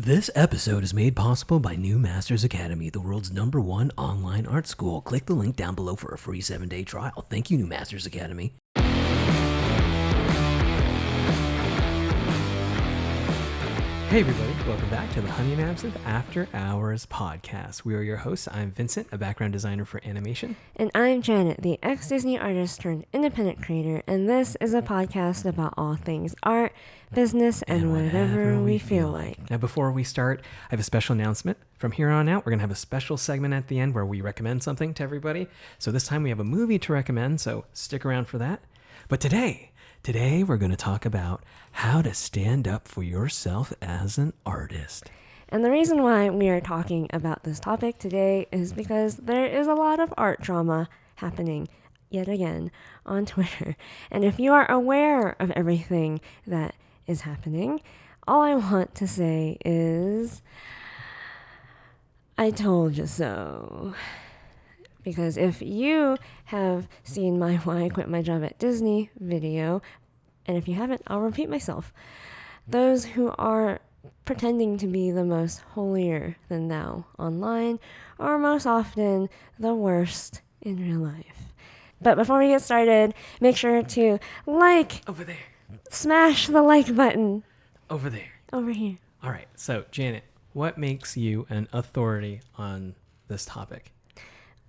This episode is made possible by New Masters Academy, the world's #1 online art school. Click the link down below for a free 7-day trial. Thank you, New Masters Academy. Hey everybody, welcome back to the Honey and Absinthe After Hours podcast. We are your hosts. I'm Vincent, a background designer for animation. And I'm Janet, the ex-Disney artist turned independent creator, and this is a podcast about all things art, business, and whatever we feel like. Now before we start, I have a special announcement. From here on out, we're going to have a special segment at the end where we recommend something to everybody. So this time we have a movie to recommend, so stick around for that. But today we're going to talk about how to stand up for yourself as an artist. And the reason why we are talking about this topic today is because there is a lot of art drama happening yet again on Twitter. And if you are aware of everything that is happening, all I want to say is, I told you so. Because if you have seen my Why I Quit My Job at Disney video, and if you haven't, I'll repeat myself. Those who are pretending to be the most holier than thou online are most often the worst in real life. But before we get started, make sure to like. Over there. Smash the like button. Over there. Over here. All right. So, Janet, what makes you an authority on this topic?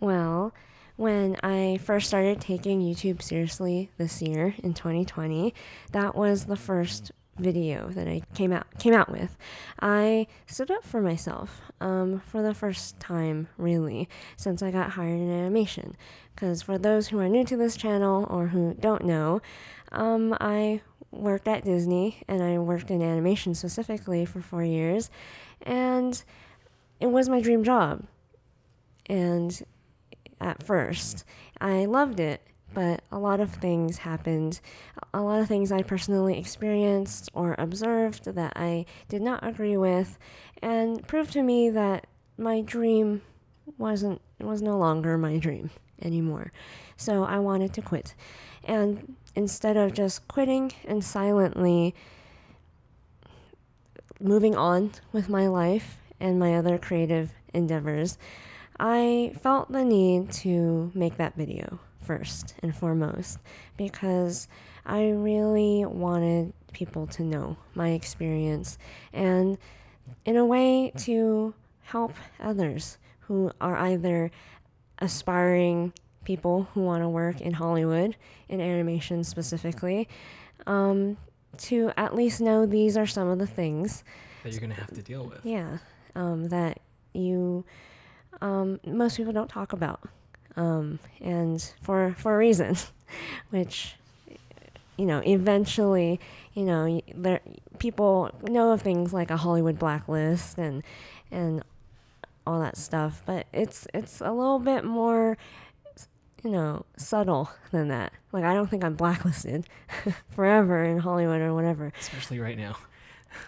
Well, when I first started taking YouTube seriously this year in 2020, that was the first video that I came out with. I stood up for myself for the first time, really, since I got hired in animation. Because for those who are new to this channel or who don't know, I worked at Disney and I worked in animation specifically for 4 years, and it was my dream job. And at first, I loved it, but a lot of things happened. A lot of things I personally experienced or observed that I did not agree with, and proved to me that my dream was no longer my dream anymore. So I wanted to quit. And instead of just quitting and silently moving on with my life and my other creative endeavors, I felt the need to make that video first and foremost because I really wanted people to know my experience and in a way to help others who are either aspiring people who want to work in Hollywood, in animation specifically, to at least know these are some of the things that you're going to have to deal with. Yeah, that you... most people don't talk about, and for a reason, which, eventually, people know of things like a Hollywood blacklist and all that stuff, but it's a little bit more, subtle than that. Like, I don't think I'm blacklisted forever in Hollywood or whatever. Especially right now.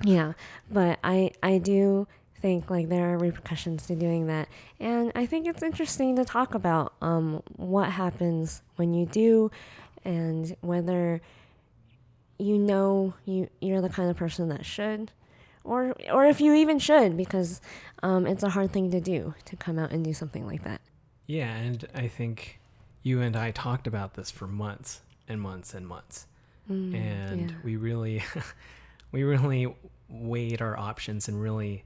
Yeah, but I do think like there are repercussions to doing that, and I think it's interesting to talk about what happens when you do, and whether you're the kind of person that should, or if you even should, because it's a hard thing to do, to come out and do something like that. Yeah, and I think you and I talked about this for months and months and months, and we really weighed our options and really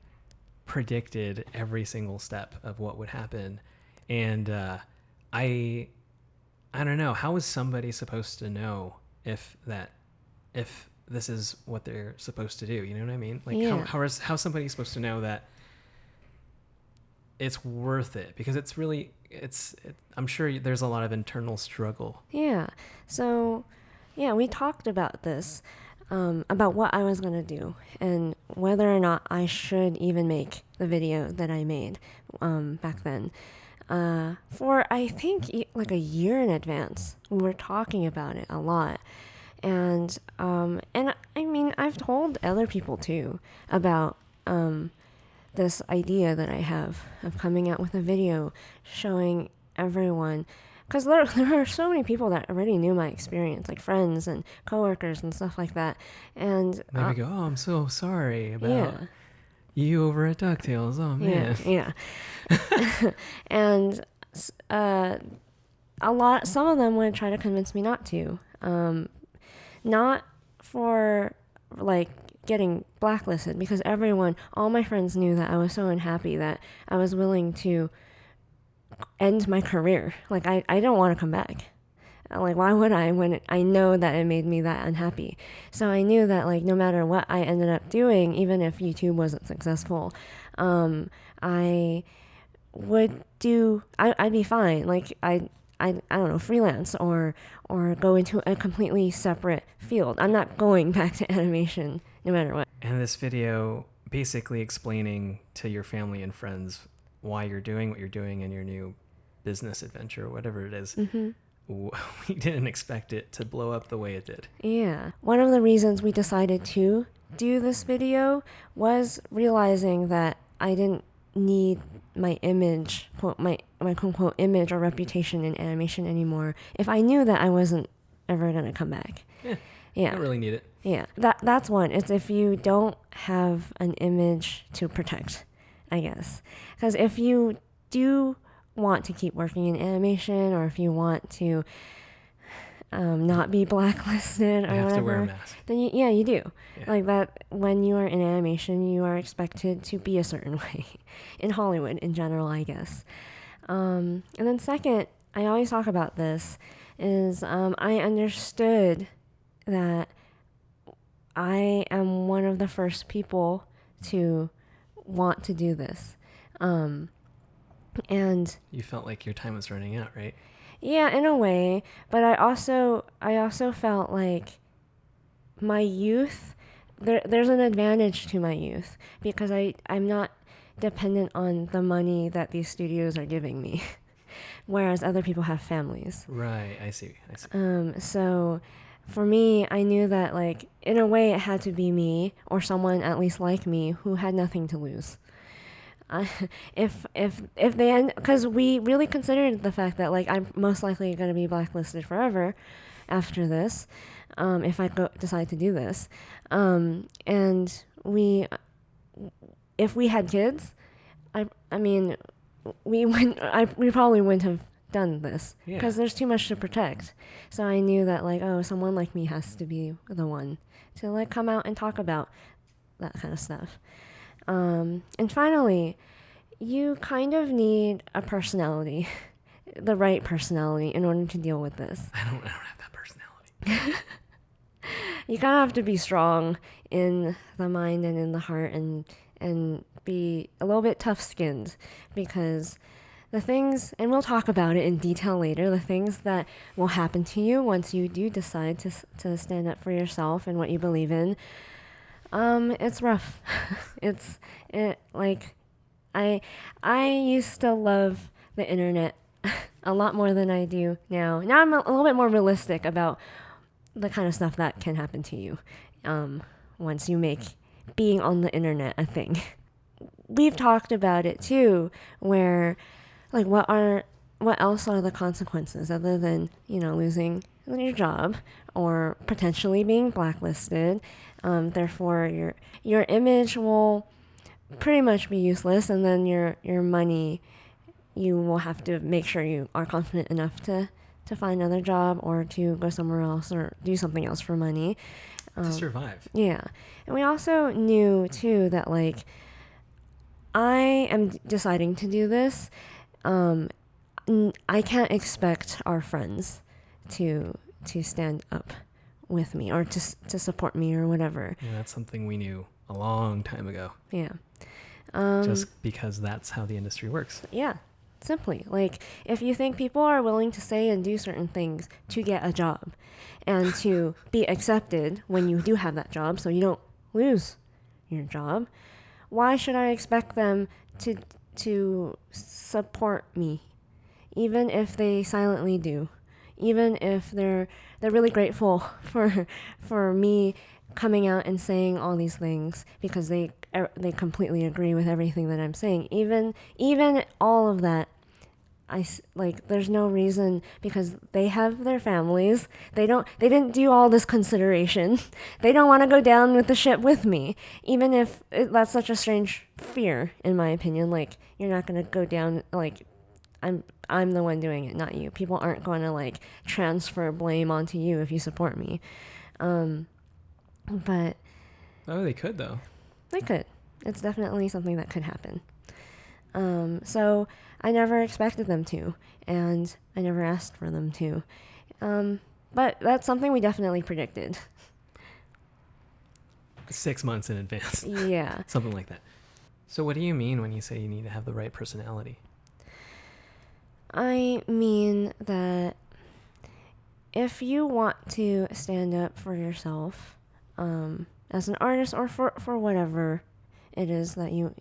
predicted every single step of what would happen. And I don't know, how is somebody supposed to know if this is what they're supposed to do? You know what I mean? Like, yeah. How somebody supposed to know that it's worth it? Because it's really, I'm sure there's a lot of internal struggle. Yeah. So yeah, we talked about this, about what I was going to do and whether or not I should even make the video that I made back then. For, I think, like a year in advance. We were talking about it a lot. And I mean, I've told other people too about this idea that I have of coming out with a video showing everyone, because there are so many people that already knew my experience, like friends and coworkers and stuff like that. And maybe go, oh, I'm so sorry about You over at DuckTales. Oh, man. Yeah. And some of them would try to convince me not to. Not for like getting blacklisted, because all my friends knew that I was so unhappy that I was willing to end my career. Like I don't want to come back. Like, why would I when I know that it made me that unhappy? So I knew that, like, no matter what I ended up doing, even if YouTube wasn't successful, I would I'd be fine. Like, I don't know, freelance or go into a completely separate field. I'm not going back to animation no matter what. And this video basically explaining to your family and friends why you're doing what you're doing in your new business adventure, whatever it is. Mm-hmm. We didn't expect it to blow up the way it did. Yeah. One of the reasons we decided to do this video was realizing that I didn't need my image, my quote-unquote image or reputation in animation anymore if I knew that I wasn't ever going to come back. Yeah. Yeah. I don't really need it. Yeah. That's one. It's if you don't have an image to protect, I guess. Because if you do want to keep working in animation, or if you want to not be blacklisted or You have whatever, to wear a mask. then you do. Yeah. Like that, when you are in animation, you are expected to be a certain way. In Hollywood in general, I guess. And then second, I always talk about this, is I understood that I am one of the first people to want to do this. And You felt like your time was running out, right? yeah, in a way, but I also felt like my youth, there's an advantage to my youth, because I'm not dependent on the money that these studios are giving me, whereas other people have families. Right, I see. So for me, I knew that, like, in a way it had to be me or someone at least like me who had nothing to lose. If they end, because we really considered the fact that, like, I'm most likely going to be blacklisted forever after this, if I decide to do this, and if we had kids, I mean, we probably wouldn't have done this, because there's too much to protect. So I knew that, like, someone like me has to be the one to, like, come out and talk about that kind of stuff. And finally, you kind of need a personality, the right personality, in order to deal with this. I don't have that personality. You kind of have to be strong in the mind and in the heart, and be a little bit tough-skinned, because the things, and we'll talk about it in detail later, the things that will happen to you once you do decide to stand up for yourself and what you believe in, it's rough. I used to love the internet a lot more than I do now. Now I'm a little bit more realistic about the kind of stuff that can happen to you, once you make being on the internet a thing. We've talked about it too, where, like, what else are the consequences other than, losing your job or potentially being blacklisted. Therefore, your image will pretty much be useless, and then your money, you will have to make sure you are confident enough to find another job or to go somewhere else or do something else for money. To survive. Yeah. And we also knew too that, like, I am deciding to do this. I can't expect our friends to stand up with me or to support me or whatever. Yeah, that's something we knew a long time ago. Yeah. Just because that's how the industry works. Yeah. Simply, like, if you think people are willing to say and do certain things to get a job and to be accepted when you do have that job, so you don't lose your job, why should I expect them to support me, even if they silently do, even if they're really grateful for me coming out and saying all these things because they completely agree with everything that I'm saying. Even all of that like there's no reason, because they have their families. They didn't do all this consideration. They don't want to go down with the ship with me, even if that's such a strange fear, in my opinion. Like, you're not going to go down, like, I'm the one doing it, not you. People aren't going to like transfer blame onto you if you support me. But they could though. They could. It's definitely something that could happen. So I never expected them to, and I never asked for them to. But that's something we definitely predicted. 6 months in advance. Yeah. Something like that. So what do you mean when you say you need to have the right personality? I mean that if you want to stand up for yourself, as an artist, or for whatever it is that you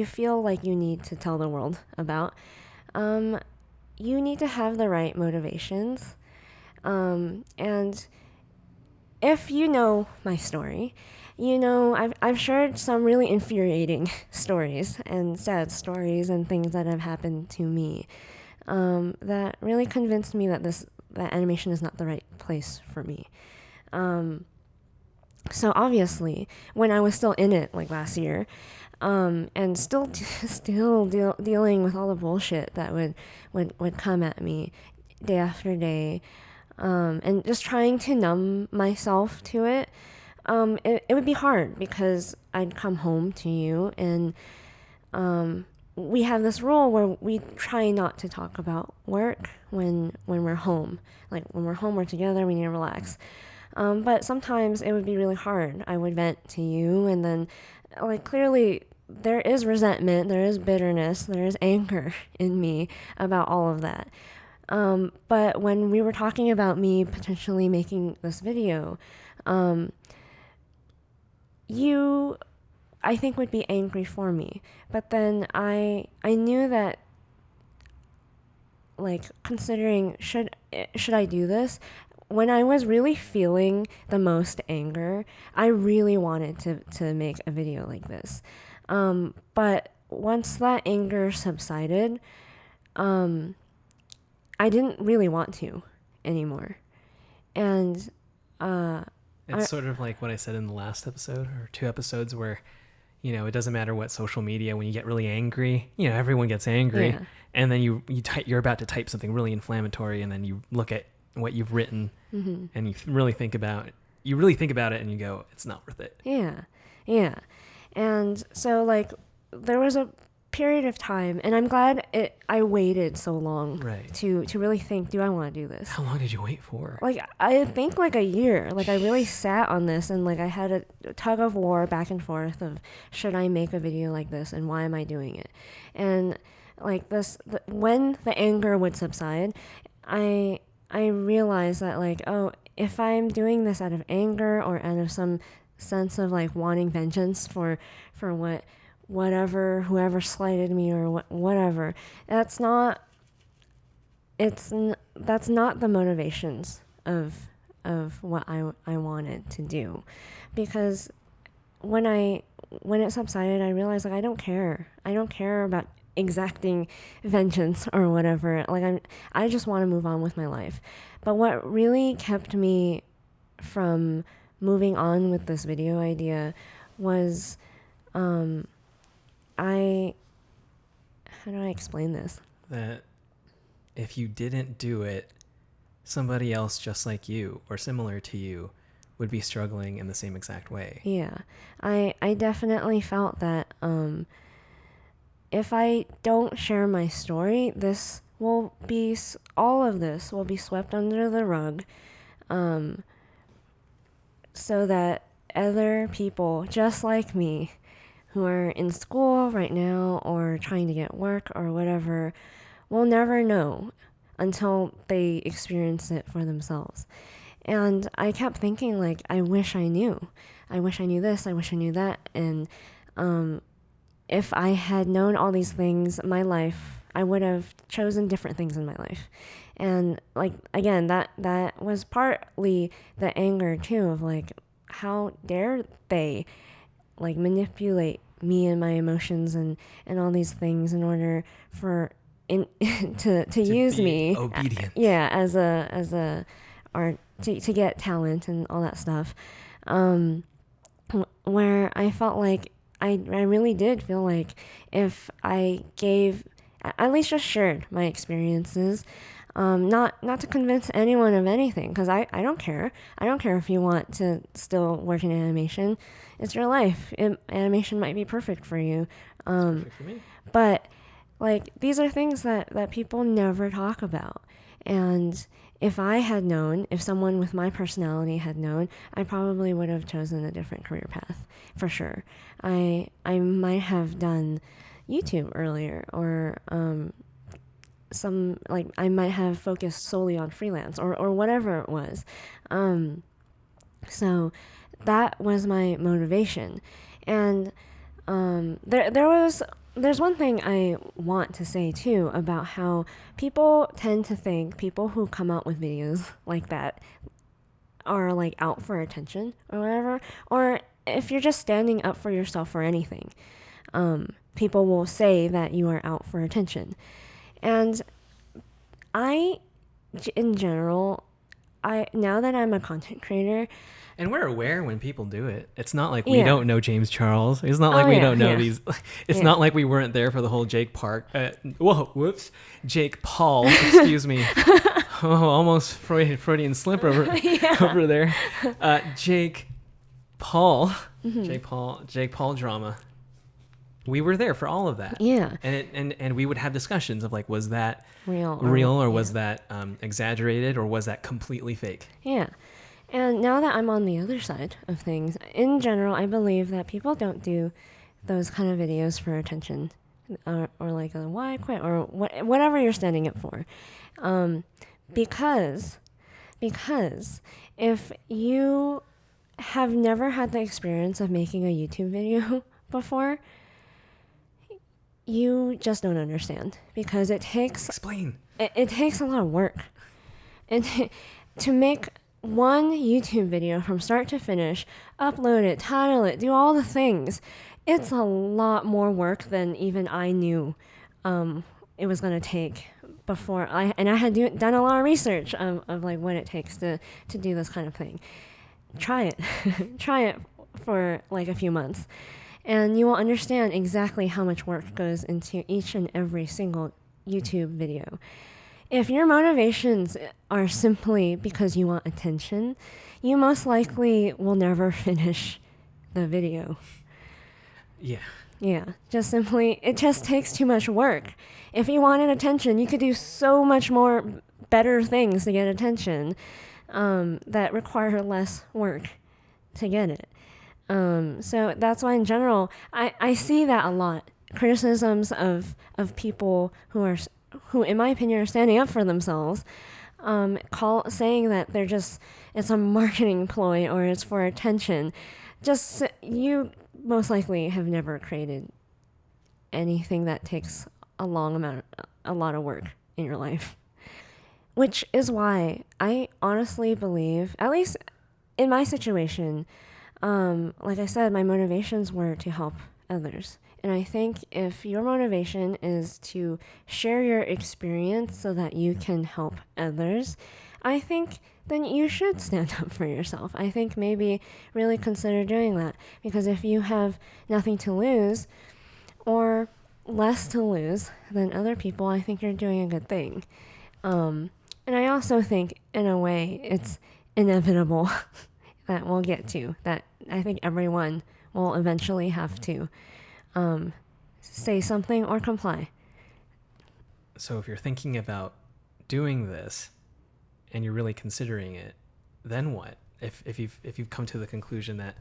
feel like you need to tell the world about, you need to have the right motivations. And if you know my story, you know I've shared some really infuriating stories and sad stories and things that have happened to me, that really convinced me that that animation is not the right place for me. So obviously, when I was still in it, like last year, and still dealing with all the bullshit that would come at me day after day, and just trying to numb myself to it, it would be hard, because I'd come home to you, and we have this rule where we try not to talk about work when we're home. Like, when we're home, we're together, we need to relax. But sometimes it would be really hard. I would vent to you, and then, like, clearly there is resentment, there is bitterness, there is anger in me about all of that. But when we were talking about me potentially making this video, you, I think, would be angry for me. But then I knew that, like, considering should I do this, when I was really feeling the most anger, I really wanted to make a video like this. But once that anger subsided, I didn't really want to anymore. And it's sort of like what I said in the last episode, or 2 episodes, where, you know, it doesn't matter what social media, when you get really angry, you know, everyone gets angry. Yeah. And then you're about to type something really inflammatory, and then you look at what you've written, mm-hmm. and you really think about it, and you go, it's not worth it. Yeah. And so, like, there was a period of time, and I'm glad I waited so long, right, to really think, do I want to do this? How long did you wait for? Like, I think like a year. Like, I really sat on this, and like I had a tug of war back and forth of, should I make a video like this, and why am I doing it? And like when the anger would subside, I realized that, like, oh, if I'm doing this out of anger, or out of some sense of like wanting vengeance for whoever slighted me, or whatever, that's not the motivations of what I wanted to do. Because when it subsided, I realized, like, I don't care about exacting vengeance or whatever. Like, I just want to move on with my life. But what really kept me from moving on with this video idea was, how do I explain this? That if you didn't do it, somebody else just like you or similar to you would be struggling in the same exact way. Yeah, I definitely felt that if I don't share my story, all of this will be swept under the rug, so that other people just like me, who are in school right now or trying to get work or whatever, will never know until they experience it for themselves. And I kept thinking, like, I wish I knew this, I wish I knew that. And if I had known all these things, my life, I would have chosen different things in my life. And, like, again, that was partly the anger too, of like, how dare they, like, manipulate me and my emotions and all these things in order for in to use be me, obedient. as a art to get talent and all that stuff. Where I felt like I really did feel like if I gave, at least just shared my experiences, not to convince anyone of anything, because I don't care. I don't care if you want to still work in animation. It's your life. Animation might be perfect for you. It's perfect for me. But like, these are things that people never talk about. And if I had known, if someone with my personality had known, I probably would have chosen a different career path, for sure. I might have done YouTube earlier, or I might have focused solely on freelance, or whatever it was. So that was my motivation. And there's one thing I want to say too about how people tend to think people who come out with videos like that are like out for attention or whatever, or if you're just standing up for yourself for anything, people will say that you are out for attention. And in general, now that I'm a content creator, and we're aware when people do it. It's not like we don't know James Charles. It's not like we don't know these. It's not like we weren't there for the whole Jake Paul, excuse me. Almost Freudian slip over there. Jake Paul drama. We were there for all of that. Yeah. And we would have discussions of like, was that real or was that exaggerated, or was that completely fake? Yeah. And now that I'm on the other side of things, in general, I believe that people don't do those kind of videos for attention, or like a why I quit, or whatever you're standing up for. Because if you have never had the experience of making a YouTube video before, you just don't understand, because it takes it takes a lot of work. And to make one YouTube video from start to finish, upload it, title it, do all the things, it's a lot more work than even I knew it was going to take before. I had done a lot of research of like what it takes to do this kind of thing. Try it. Try it for like a few months, and you will understand exactly how much work goes into each and every single YouTube video. If your motivations are simply because you want attention, you most likely will never finish the video. Yeah. Yeah. It just takes too much work. If you wanted attention, you could do so much more better things to get attention that require less work to get it. So that's why in general, I see that a lot. Criticisms of people who in my opinion are standing up for themselves, saying that it's a marketing ploy or it's for attention. Just, you most likely have never created anything that takes a lot of work in your life. Which is why I honestly believe, at least in my situation, like I said, my motivations were to help others. And I think if your motivation is to share your experience so that you can help others, I think then you should stand up for yourself. I think maybe really consider doing that. Because if you have nothing to lose, or less to lose than other people, I think you're doing a good thing. And I also think, in a way, it's inevitable that we'll get to, that I think everyone will eventually have to say something or comply. So if you're thinking about doing this and you're really considering it, then what? If you've come to the conclusion that,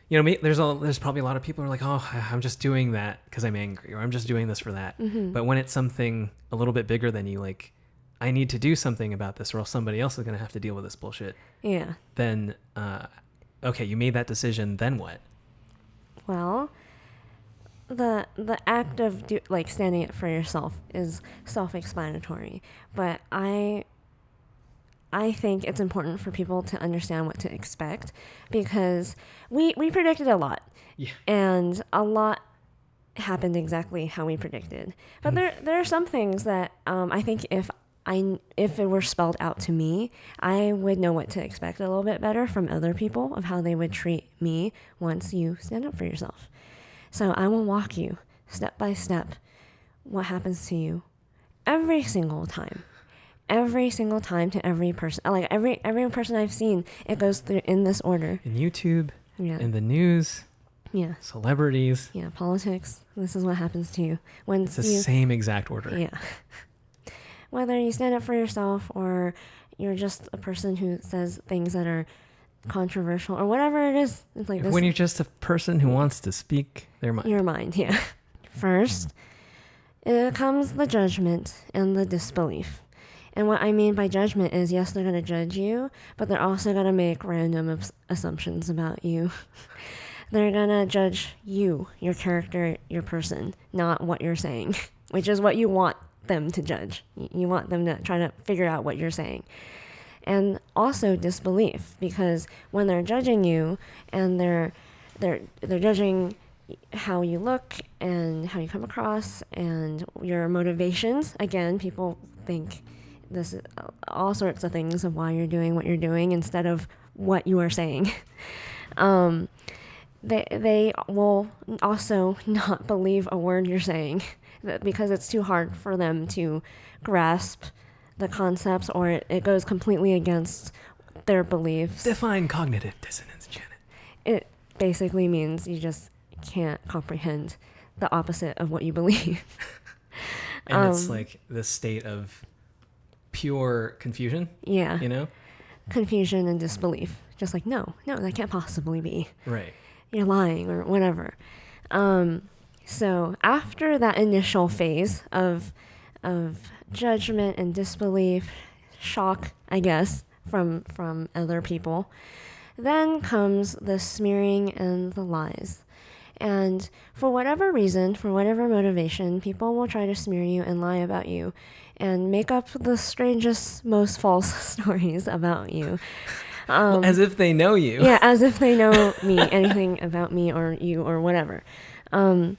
there's probably a lot of people who are like, oh, I'm just doing that because I'm angry, or I'm just doing this for that. Mm-hmm. But when it's something a little bit bigger than you, like, I need to do something about this, or else somebody else is going to have to deal with this bullshit. Yeah. Then, okay, you made that decision. Then what? Well, the act of standing up for yourself is self-explanatory, but I think it's important for people to understand what to expect, because we predicted a lot. Yeah. And a lot happened exactly how we predicted. But there are some things that I think if it were spelled out to me, I would know what to expect a little bit better from other people of how they would treat me once you stand up for yourself. So I will walk you step by step what happens to you every single time to every person. Like every person I've seen, it goes through in this order. In YouTube, in the news, celebrities. Yeah, politics. This is what happens to you. It's the same exact order. Yeah. Whether you stand up for yourself or you're just a person who says things that are controversial or whatever it is. It's like this. When you're just a person who wants to speak their mind. Your mind, yeah. First, it comes the judgment and the disbelief. And what I mean by judgment is, yes, they're going to judge you, but they're also going to make random assumptions about you. They're going to judge you, your character, your person, not what you're saying, which is what you want them to judge. You want them to try to figure out what you're saying. And also disbelief, because when they're judging you and they're judging how you look and how you come across and your motivations, again, people think this is all sorts of things of why you're doing what you're doing instead of what you are saying. They will also not believe a word you're saying because it's too hard for them to grasp the concepts, or it goes completely against their beliefs. Define cognitive dissonance, Janet. It basically means you just can't comprehend the opposite of what you believe. And it's like the state of pure confusion. Yeah. You know? Confusion and disbelief. Just like, no, that can't possibly be. Right. You're lying or whatever. So after that initial phase of judgment and disbelief, shock, I guess, from other people, then comes the smearing and the lies. And for whatever reason, for whatever motivation, people will try to smear you and lie about you and make up the strangest, most false stories about you. Well, as if they know you. Yeah, as if they know me, anything about me or you or whatever. And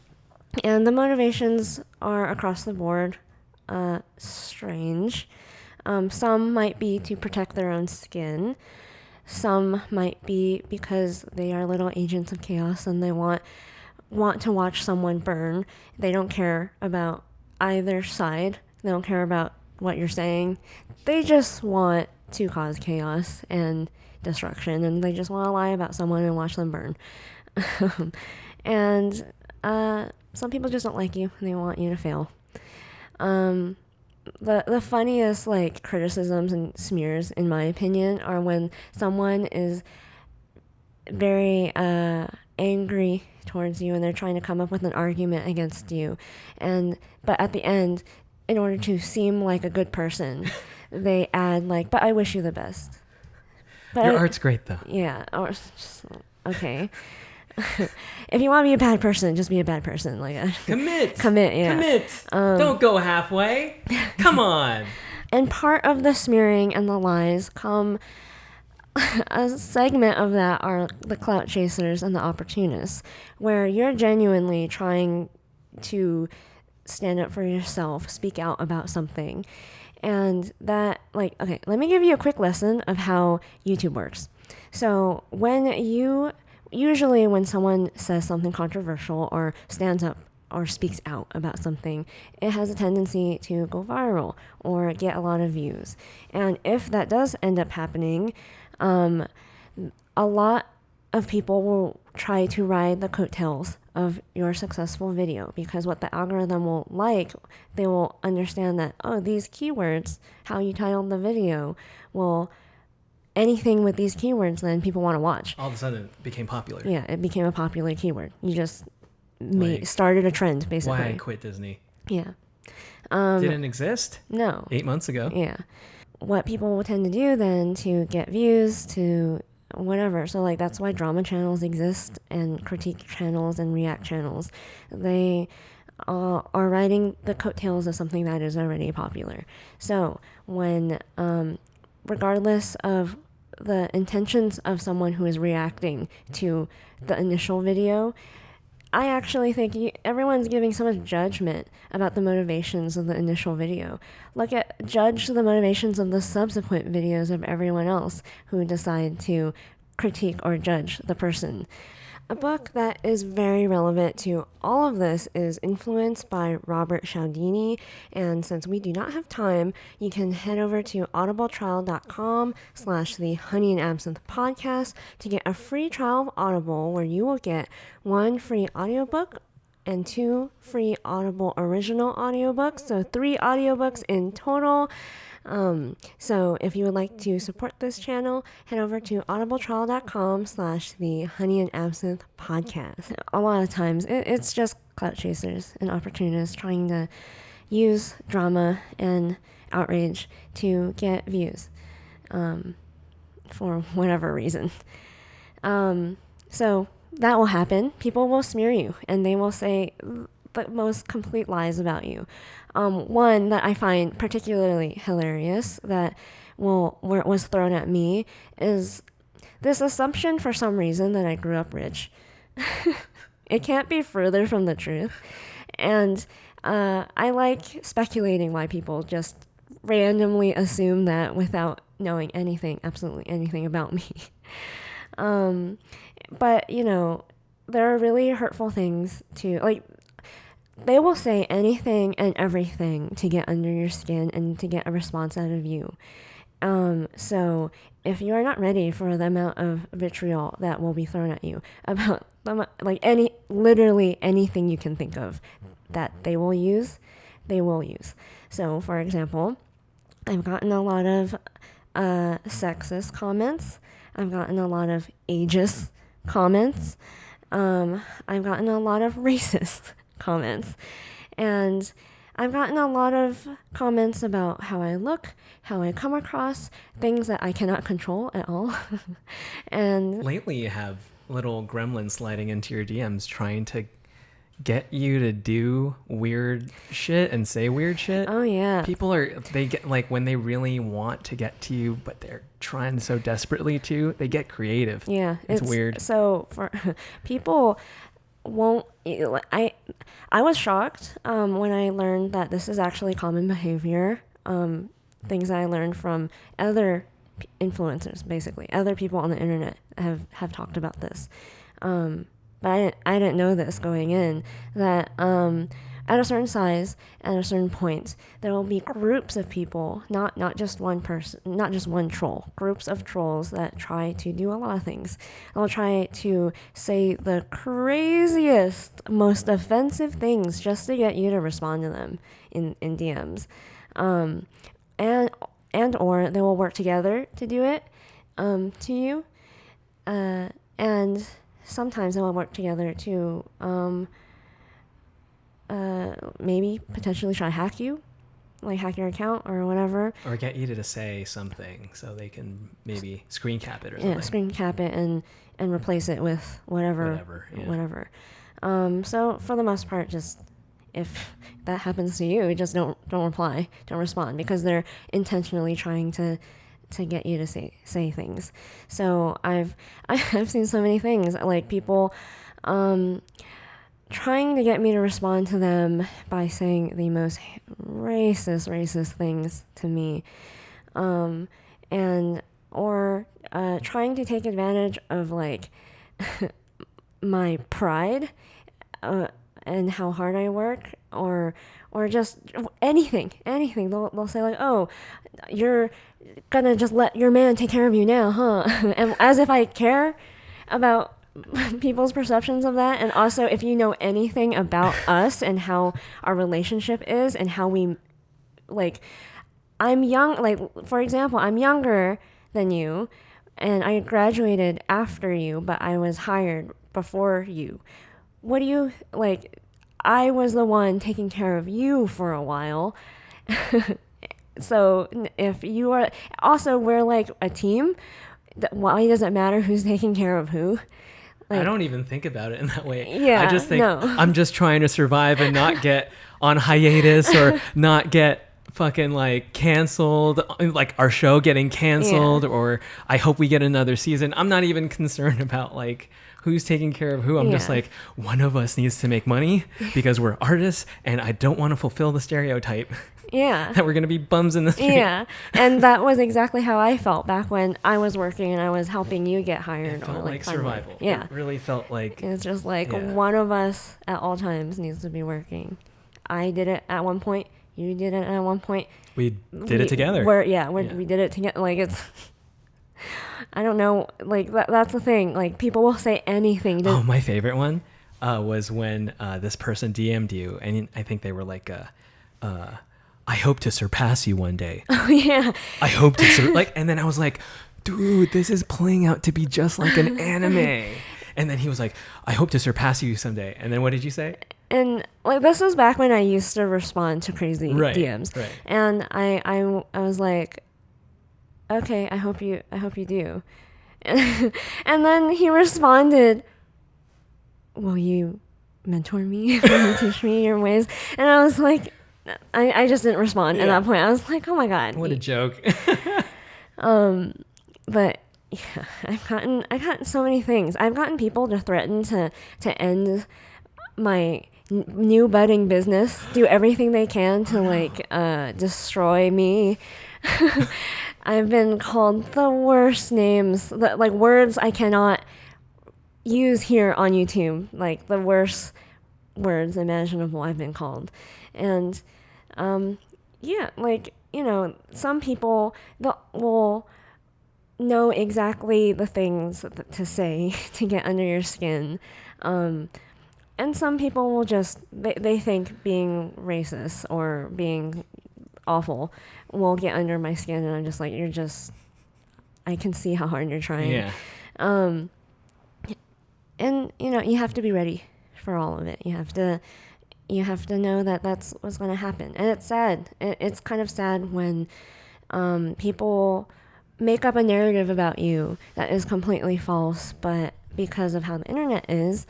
the motivations are across the board strange. Some might be to protect their own skin. Some might be because they are little agents of chaos and they want to watch someone burn. They don't care about either side. They don't care about what you're saying. They just want to cause chaos and destruction, and they just want to lie about someone and watch them burn. And some people just don't like you and they want you to fail. The funniest like criticisms and smears, in my opinion, are when someone is very angry towards you and they're trying to come up with an argument against you, but at the end, in order to seem like a good person, they add like, but I wish you the best. But Your art's great though. Yeah. Or just, okay. If you want to be a bad person, just be a bad person. Like Commit. Yeah. Commit. Don't go halfway. Come on. And part of the smearing and the lies come, a segment of that are the clout chasers and the opportunists, where you're genuinely trying to stand up for yourself, speak out about something. And that, like, okay, let me give you a quick lesson of how YouTube works. So usually when someone says something controversial or stands up or speaks out about something, it has a tendency to go viral or get a lot of views. And if that does end up happening, a lot of people will try to ride the coattails of your successful video, because what the algorithm will like, they will understand that, oh, these keywords, how you titled the video, anything with these keywords, then people want to watch. All of a sudden it became popular. Yeah, it became a popular keyword. You just Like, started a trend, basically. Why I quit Disney. Yeah. Didn't exist? No. 8 months ago. Yeah. What people will tend to do then to get views, to whatever. So like that's why drama channels exist and critique channels and react channels. They are riding the coattails of something that is already popular. So when, regardless of the intentions of someone who is reacting to the initial video, I actually think everyone's giving so much judgment about the motivations of the initial video. Judge the motivations of the subsequent videos of everyone else who decide to critique or judge the person. A book that is very relevant to all of this is Influence by Robert Cialdini. And since we do not have time, you can head over to audibletrial.com/the Honey and Absinthe podcast to get a free trial of Audible, where you will get 1 free audiobook and 2 free Audible original audiobooks. So 3 audiobooks in total. So if you would like to support this channel, head over to audibletrial.com/the Honey and Absinthe podcast. A lot of times it's just clout chasers and opportunists trying to use drama and outrage to get views, for whatever reason. So that will happen. People will smear you and they will say the most complete lies about you. One that I find particularly hilarious that was thrown at me is this assumption for some reason that I grew up rich. It can't be further from the truth. And I like speculating why people just randomly assume that without knowing absolutely anything about me. But, there are really hurtful things they will say anything and everything to get under your skin and to get a response out of you. So if you are not ready for the amount of vitriol that will be thrown at you about literally anything you can think of that they will use. So for example, I've gotten a lot of sexist comments. I've gotten a lot of ageist comments. I've gotten a lot of racist comments, and I've gotten a lot of comments about how I look, how I come across, things that I cannot control at all. And lately you have little gremlins sliding into your DMs trying to get you to do weird shit and say weird shit. Oh yeah. They get when they really want to get to you, but they're trying so desperately to, they get creative. Yeah. It's weird. So for people won't, I was shocked when I learned that this is actually common behavior. Things that I learned from other influencers, basically other people on the internet have talked about this. But I didn't know this going in, that at a certain size, at a certain point, there will be groups of people, not just one person, not just one troll, groups of trolls that try to do a lot of things. They'll try to say the craziest, most offensive things just to get you to respond to them in DMs. And or they will work together to do it to you. And sometimes they will work together to maybe potentially try to hack you, hack your account or whatever. Or get you to say something so they can maybe screen cap it or something. Yeah, screen cap it and replace it with whatever. So for the most part, just if that happens to you, just don't reply, don't respond, because they're intentionally trying to get you to say things. So I've seen so many things, people trying to get me to respond to them by saying the most racist things to me, and or trying to take advantage of my pride and how hard I work, or just anything. They'll say oh, you're gonna just let your man take care of you now, huh? And as if I care about people's perceptions of that. And also, if you know anything about us and how our relationship is and how we I'm young, for example, I'm younger than you and I graduated after you, but I was hired before you. What do you I was the one taking care of you for a while. So if you are also, we're a team. Why does it matter who's taking care of who? I don't even think about it in that way. Yeah, I just think no. I'm just trying to survive and not get on hiatus or not get fucking like canceled, like our show getting canceled, or I hope we get another season. I'm not even concerned about like who's taking care of who. I'm just like, one of us needs to make money because we're artists, and I don't want to fulfill the stereotype. That we're going to be bums in the street. And that was exactly how I felt back when I was working and I was helping you get hired. It felt like survival. It really felt like... It's just like one of us at all times needs to be working. I did it at one point. You did it at one point. We did it together. We did it together. Like, it's... I don't know. Like, that's the thing. Like, people will say anything. My favorite one was when this person DM'd you, and I think they were like... I hope to surpass you one day. Oh, yeah. I hope to and then I was like, dude, this is playing out to be just like an anime. And then he was like, I hope to surpass you someday. And then what did you say? And like, this was back when I used to respond to crazy DMs. Right. And I was like, okay, I hope you do. And then he responded, will you mentor me? Will you teach me your ways? And I was like, I just didn't respond at that point. I was like, oh my God. What a joke. But yeah, I've gotten so many things. I've gotten people to threaten to end my new budding business, do everything they can to like destroy me. I've been called the worst names, like words I cannot use here on YouTube, like the worst words imaginable I've been called. And like, you know, some people will know exactly the things to say to get under your skin. And some people will just, they think being racist or being awful will get under my skin, and I'm just like, I can see how hard you're trying. Yeah. And, you know, you have to be ready for all of it. You have to know that that's what's going to happen. And it's sad. It's kind of sad when people make up a narrative about you that is completely false, but because of how the internet is,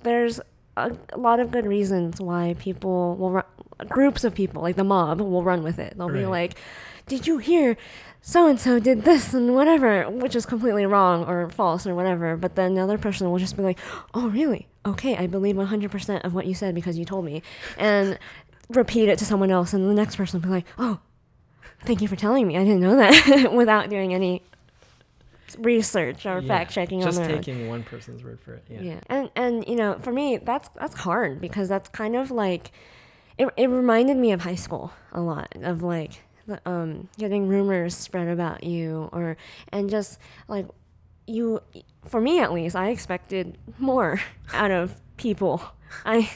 there's a lot of good reasons why people will groups of people, like the mob, will run with it. They'll be like, did you hear so-and-so did this and whatever, which is completely wrong or false or whatever. But then the other person will just be like, oh, really? Okay, I believe 100% of what you said because you told me. And repeat it to someone else, and the next person will be like, oh, thank you for telling me. I didn't know that, without doing any research or fact-checking on their own. Just taking one person's word for it. Yeah. And you know, for me, that's hard, because that's kind of like, it reminded me of high school a lot, of like, getting rumors spread about you, and just like, for me at least, I expected more out of people. I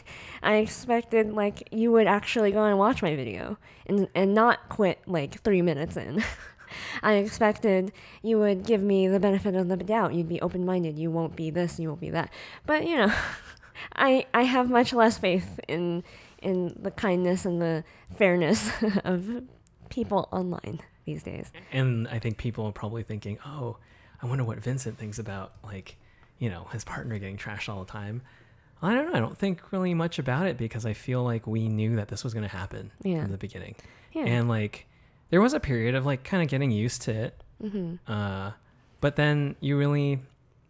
expected like you would actually go and watch my video and not quit like 3 minutes in. I expected you would give me the benefit of the doubt. You'd be open-minded. You won't be this, you won't be that. But you know, I have much less faith in the kindness and the fairness of people online these days. And I think people are probably thinking, oh, I wonder what Vincent thinks about, like, you know, his partner getting trashed all the time. I don't know. I don't think really much about it, because I feel like we knew that this was going to happen from the beginning. Yeah. And like, there was a period of like kind of getting used to it. Mm-hmm. But then you really,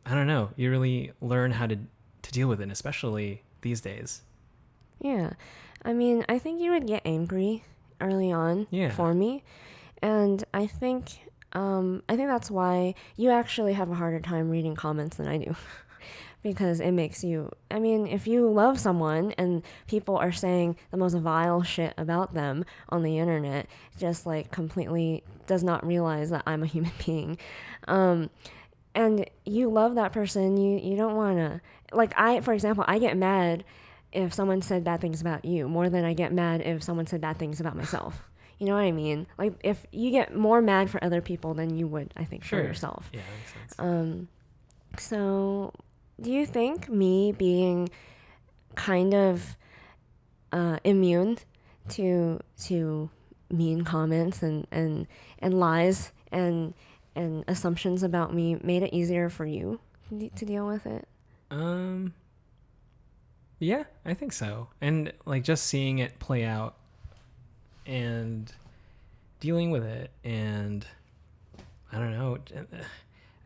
I don't know, you really learn how to deal with it, especially these days. Yeah. I mean, I think you would get angry early on for me. And I think that's why you actually have a harder time reading comments than I do. Because it makes you, I mean, if you love someone and people are saying the most vile shit about them on the internet, just like completely does not realize that I'm a human being. And you love that person, you don't want to, like, for example, I get mad if someone said bad things about you more than I get mad if someone said bad things about myself. You know what I mean? Like, if you get more mad for other people than you would, I think, for yourself. Yeah, that makes sense. So, do you think me being kind of immune to mean comments and lies and assumptions about me made it easier for you to deal with it? Yeah, I think so. And like, just seeing it play out and dealing with it. And I don't know,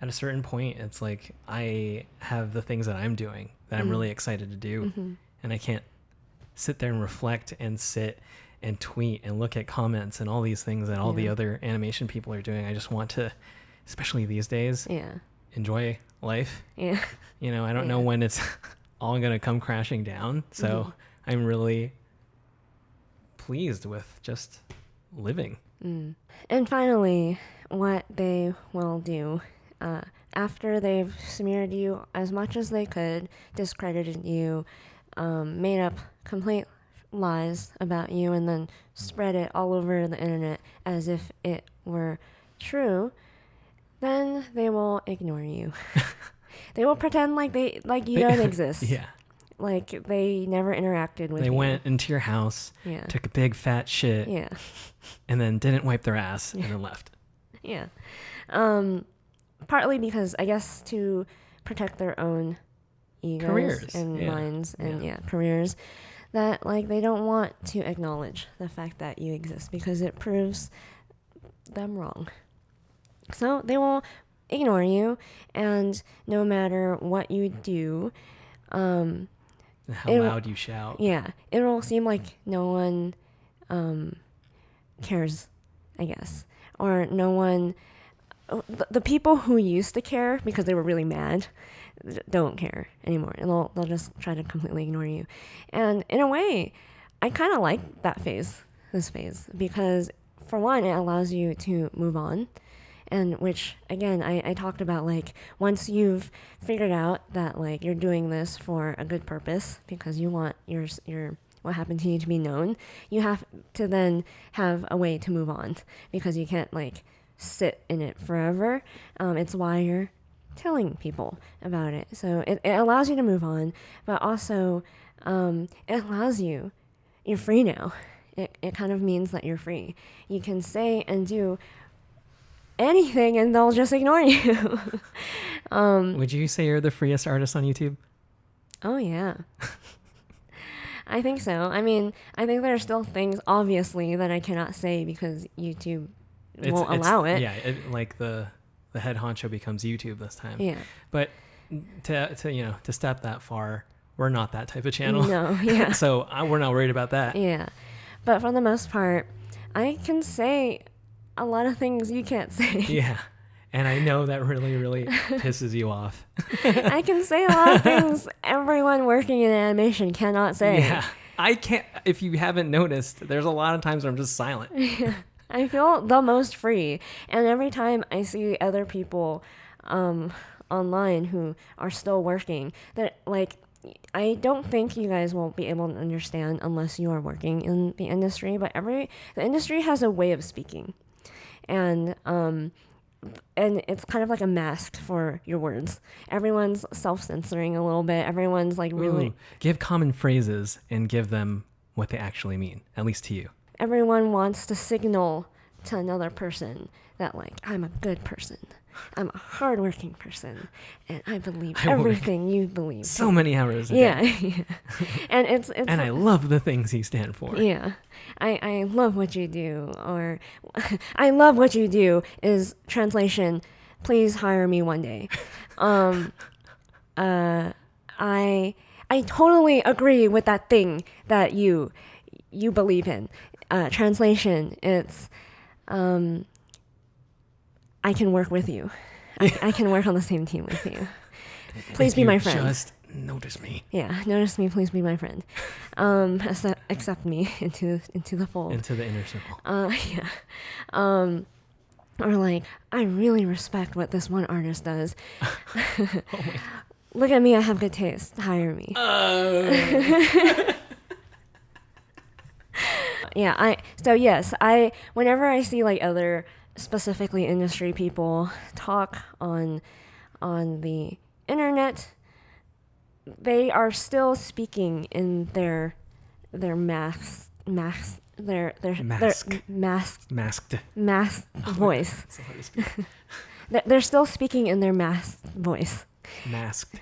at a certain point, it's like I have the things that I'm doing that I'm really excited to do. And I can't sit there and reflect and sit and tweet and look at comments and all these things that all the other animation people are doing. I just want to, especially these days, enjoy life. Yeah. You know, I don't know when it's all going to come crashing down. So I'm really pleased with just living. And finally, what they will do after they've smeared you as much as they could, discredited you, made up complete lies about you, and then spread it all over the internet as if it were true, then they will ignore you. They will pretend like you don't exist. Yeah. Like they never interacted with you. They went into your house, took a big fat shit, and then didn't wipe their ass and then left. Yeah. Partly because I guess to protect their own egos Careers. and minds and careers, that like they don't want to acknowledge the fact that you exist because it proves them wrong. So they will ignore you, and no matter what you do, how loud you shout. Yeah, it'll seem like no one cares, I guess, or no one. The people who used to care because they were really mad don't care anymore, and they'll just try to completely ignore you. And in a way, I kind of like this phase, because for one, it allows you to move on, and which again I talked about, like once you've figured out that like you're doing this for a good purpose because you want your what happened to you to be known, you have to then have a way to move on, because you can't like sit in it forever. It's why you're telling people about it. So it allows you to move on, but also it allows you're free now. It kind of means that you're free. You can say and do anything and they'll just ignore you. Would you say you're the freest artist on YouTube? Oh yeah. I think so. I mean, I think there are still things obviously that I cannot say because YouTube won't allow it. Yeah, like the head honcho becomes YouTube this time. Yeah. But to step that far, we're not that type of channel. No, yeah. So we're not worried about that. Yeah. But for the most part, I can say a lot of things you can't say. Yeah. And I know that really, really pisses you off. I can say a lot of things everyone working in animation cannot say. Yeah. I can't, if you haven't noticed, there's a lot of times where I'm just silent. Yeah. I feel the most free. And every time I see other people online who are still working, that like, I don't think you guys will be able to understand unless you are working in the industry, but the industry has a way of speaking. And it's kind of like a mask for your words. Everyone's self-censoring a little bit. Everyone's like really... Give common phrases and give them what they actually mean, at least to you. Everyone wants to signal to another person that like, I'm a good person. I'm a hardworking person, and I believe everything you believe. So many hours a day. Yeah. And it's and I love the things you stand for. Yeah. I love what you do, or I love what you do is translation, please hire me one day. I totally agree with that thing that you believe in. Translation, it's I can work with you. I can work on the same team with you. Please be my friend. Just notice me. Yeah, notice me. Please be my friend. Accept me into the fold. Into the inner circle. Yeah. Or like, I really respect what this one artist does. Oh my. Look at me. I have good taste. Hire me. Yeah. Whenever I see like other specifically industry people talk on the internet, they are still speaking in their masked voice. They're still speaking in their masked voice. Masked.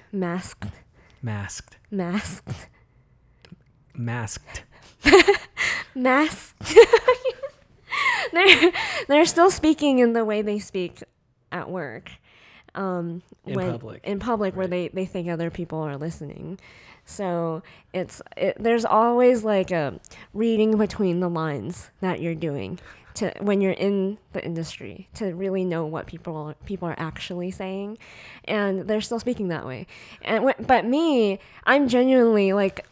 they're still speaking in the way they speak at work. In public. In public, where they think other people are listening. So there's always like a reading between the lines that you're doing to when you're in the industry to really know what people are actually saying, and they're still speaking that way. But me, I'm genuinely like,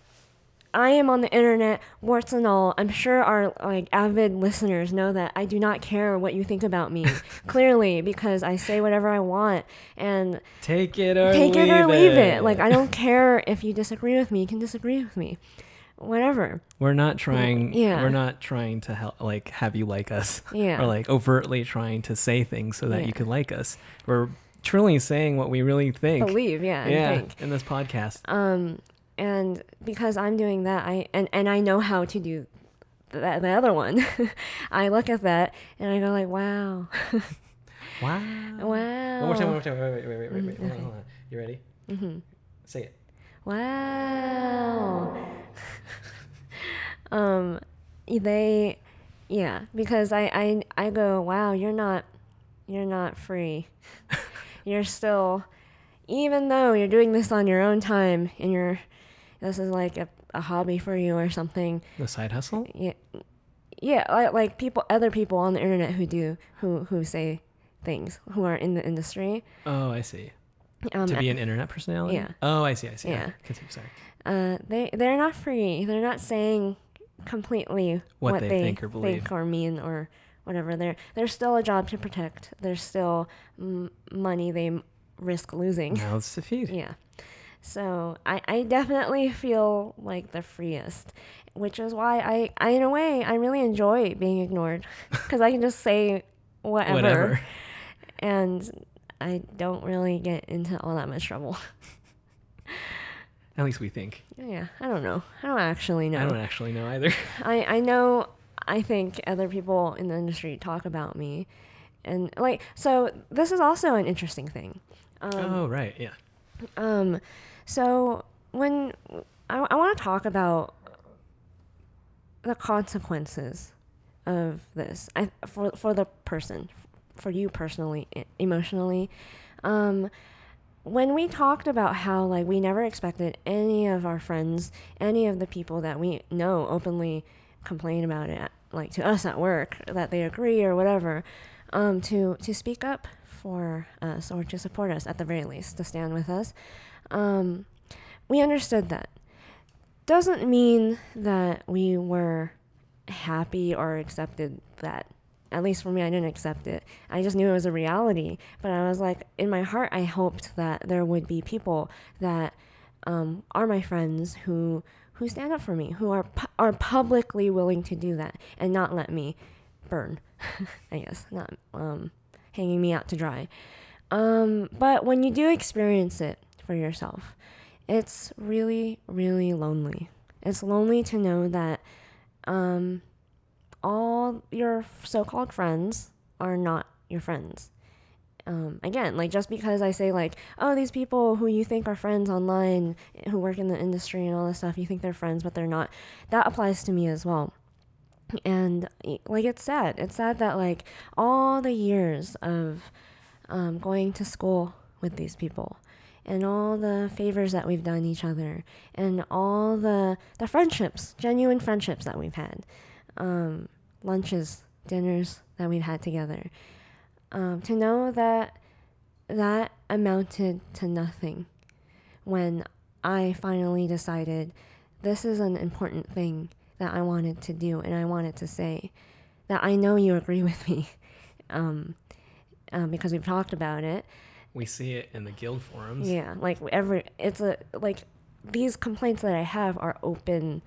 I am on the internet, warts and all. I'm sure our like avid listeners know that I do not care what you think about me, clearly, because I say whatever I want and take it or leave it. Like, I don't care if you disagree with me. You can disagree with me, whatever. We're not trying. Yeah. We're not trying to help, like, have you like us. Yeah. Or like overtly trying to say things so that Yeah. you can like us. We're truly saying what we really think. Believe, and think. In this podcast. And because I'm doing that, I know how to do the other one. I look at that and I go like, wow. Wow. Wow. One more time. Wait. Okay. Hold on. You ready? Mm-hmm. Say it. Wow. Because I go, wow, you're not free. You're still, even though you're doing this on your own time and this is like a hobby for you or something. The side hustle? Yeah, like other people on the internet who say things, who are in the industry. Oh, I see. To be an internet personality? Yeah. Oh, I see. Yeah. Continue, sorry. They're not free. They're not saying completely what they think or believe. think or mean or whatever. There's still a job to protect. There's still money they risk losing. Mouths to feed. Yeah. So I definitely feel like the freest, which is why I in a way, I really enjoy being ignored because I can just say whatever. And I don't really get into all that much trouble. At least we think. Yeah, I don't know. I don't actually know. I don't actually know either. I know, I think other people in the industry talk about me. And like, so this is also an interesting thing. Oh, right. Yeah. So when I want to talk about the consequences of this for the person, for you personally, emotionally, when we talked about how like we never expected any of our friends, any of the people that we know openly complain about it, like to us at work, that they agree or whatever, to speak up for us or to support us at the very least, to stand with us. We understood that. Doesn't mean that we were happy or accepted that. At least for me, I didn't accept it. I just knew it was a reality. But I was like, in my heart, I hoped that there would be people that are my friends who stand up for me, who are publicly willing to do that and not let me burn, I guess, not hanging me out to dry. But when you do experience it for yourself, it's really, really lonely. It's lonely to know that all your so-called friends are not your friends. Again, like just because I say like, oh, these people who you think are friends online, who work in the industry and all this stuff, you think they're friends, but they're not. That applies to me as well. And like, it's sad. It's sad that like all the years of going to school with these people and all the favors that we've done each other and all the friendships, genuine friendships that we've had, lunches, dinners that we've had together, to know that amounted to nothing when I finally decided this is an important thing that I wanted to do and I wanted to say, that I know you agree with me, because we've talked about it. We see it in the guild forums. Yeah, like these complaints that I have are open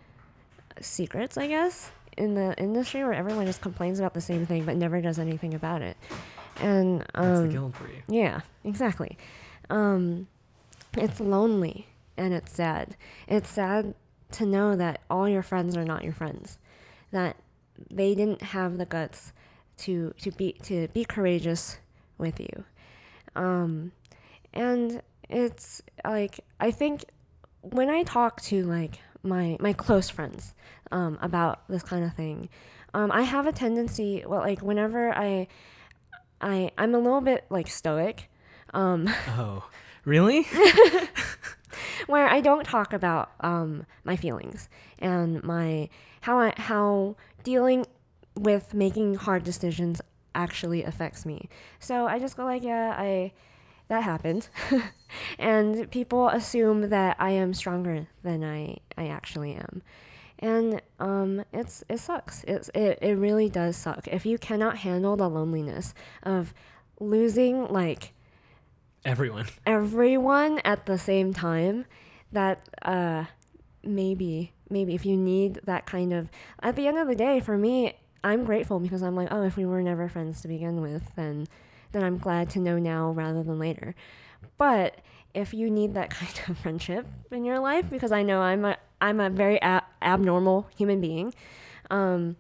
secrets, I guess, in the industry where everyone just complains about the same thing but never does anything about it. And that's the guild for you. Yeah, exactly. It's lonely and it's sad. It's sad to know that all your friends are not your friends, that they didn't have the guts to be courageous with you. And it's like, I think when I talk to like my close friends about this kind of thing, I have a tendency, well, like whenever I'm a little bit like stoic, Oh, really? where I don't talk about my feelings and how dealing with making hard decisions actually affects me. So I just go like, yeah, that happened, and people assume that I am stronger than I actually am. And it sucks. It really does suck. If you cannot handle the loneliness of losing like Everyone. everyone at the same time, that maybe if you need that kind of, at the end of the day, for me, I'm grateful because I'm like, oh, if we were never friends to begin with, then I'm glad to know now rather than later. But if you need that kind of friendship in your life, because I know I'm a very abnormal human being, then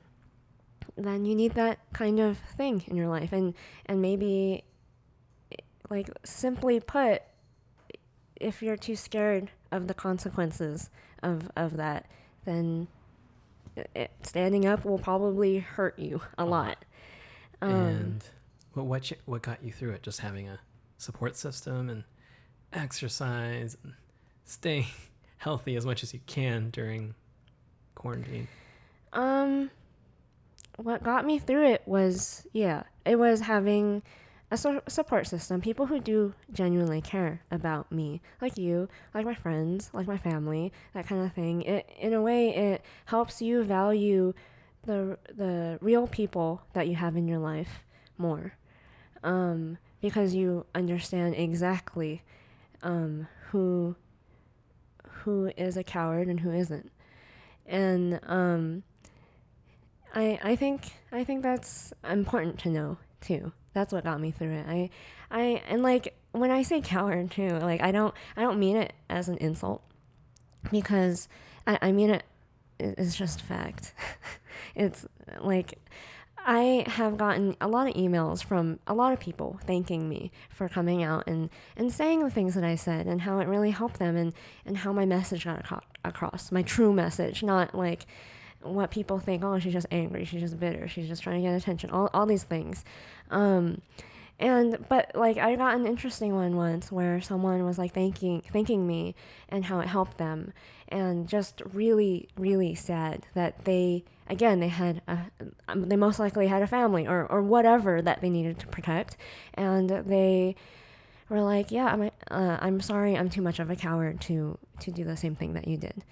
you need that kind of thing in your life. And maybe, like, simply put, if you're too scared of the consequences of that, then standing up will probably hurt you a lot. And what got you through it? Just having a support system and exercise and staying healthy as much as you can during quarantine. What got me through it was, it was having a support system, people who do genuinely care about me, like you, like my friends, like my family, that kind of thing. In a way, it helps you value the real people that you have in your life more, because you understand exactly who is a coward and who isn't. And I think that's important to know too. That's what got me through it. And like when I say coward too, like I don't mean it as an insult, because I mean it's just fact. It's like I have gotten a lot of emails from a lot of people thanking me for coming out and saying the things that I said and how it really helped them, and how my message got across, my true message, not like what people think, oh, she's just angry, she's just bitter, she's just trying to get attention, all these things. But like I got an interesting one once where someone was like thanking me and how it helped them, and just really, really sad that they most likely had a family or whatever that they needed to protect, and they were like, yeah, I'm sorry, I'm too much of a coward to do the same thing that you did.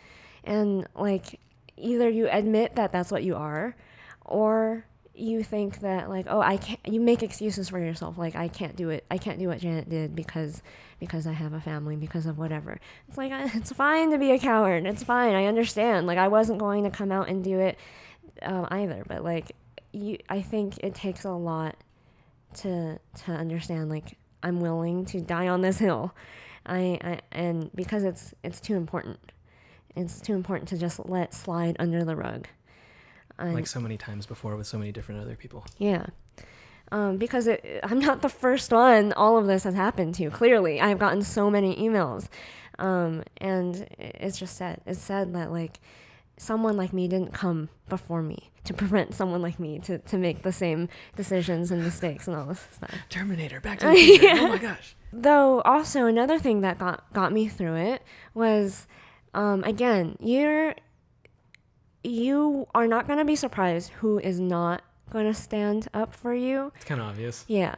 And like, either you admit that that's what you are, or you think that like, oh, I can't, you make excuses for yourself, like I can't do what Janet did because I have a family, because of whatever. It's like, it's fine to be a coward, it's fine, I understand, like I wasn't going to come out and do it either, but like I think it takes a lot to understand, like, I'm willing to die on this hill. And because it's too important. It's too important to just let slide under the rug. Like so many times before with so many different other people. Yeah. Because I'm not the first one all of this has happened to. Clearly, I've gotten so many emails. And it's just sad. It's sad that like someone like me didn't come before me to prevent someone like me to make the same decisions and mistakes and all this stuff. Terminator, Back to the Future. Yeah. Oh my gosh. Though also another thing that got me through it was, again, you are not going to be surprised who is not going to stand up for you. It's kind of obvious. Yeah.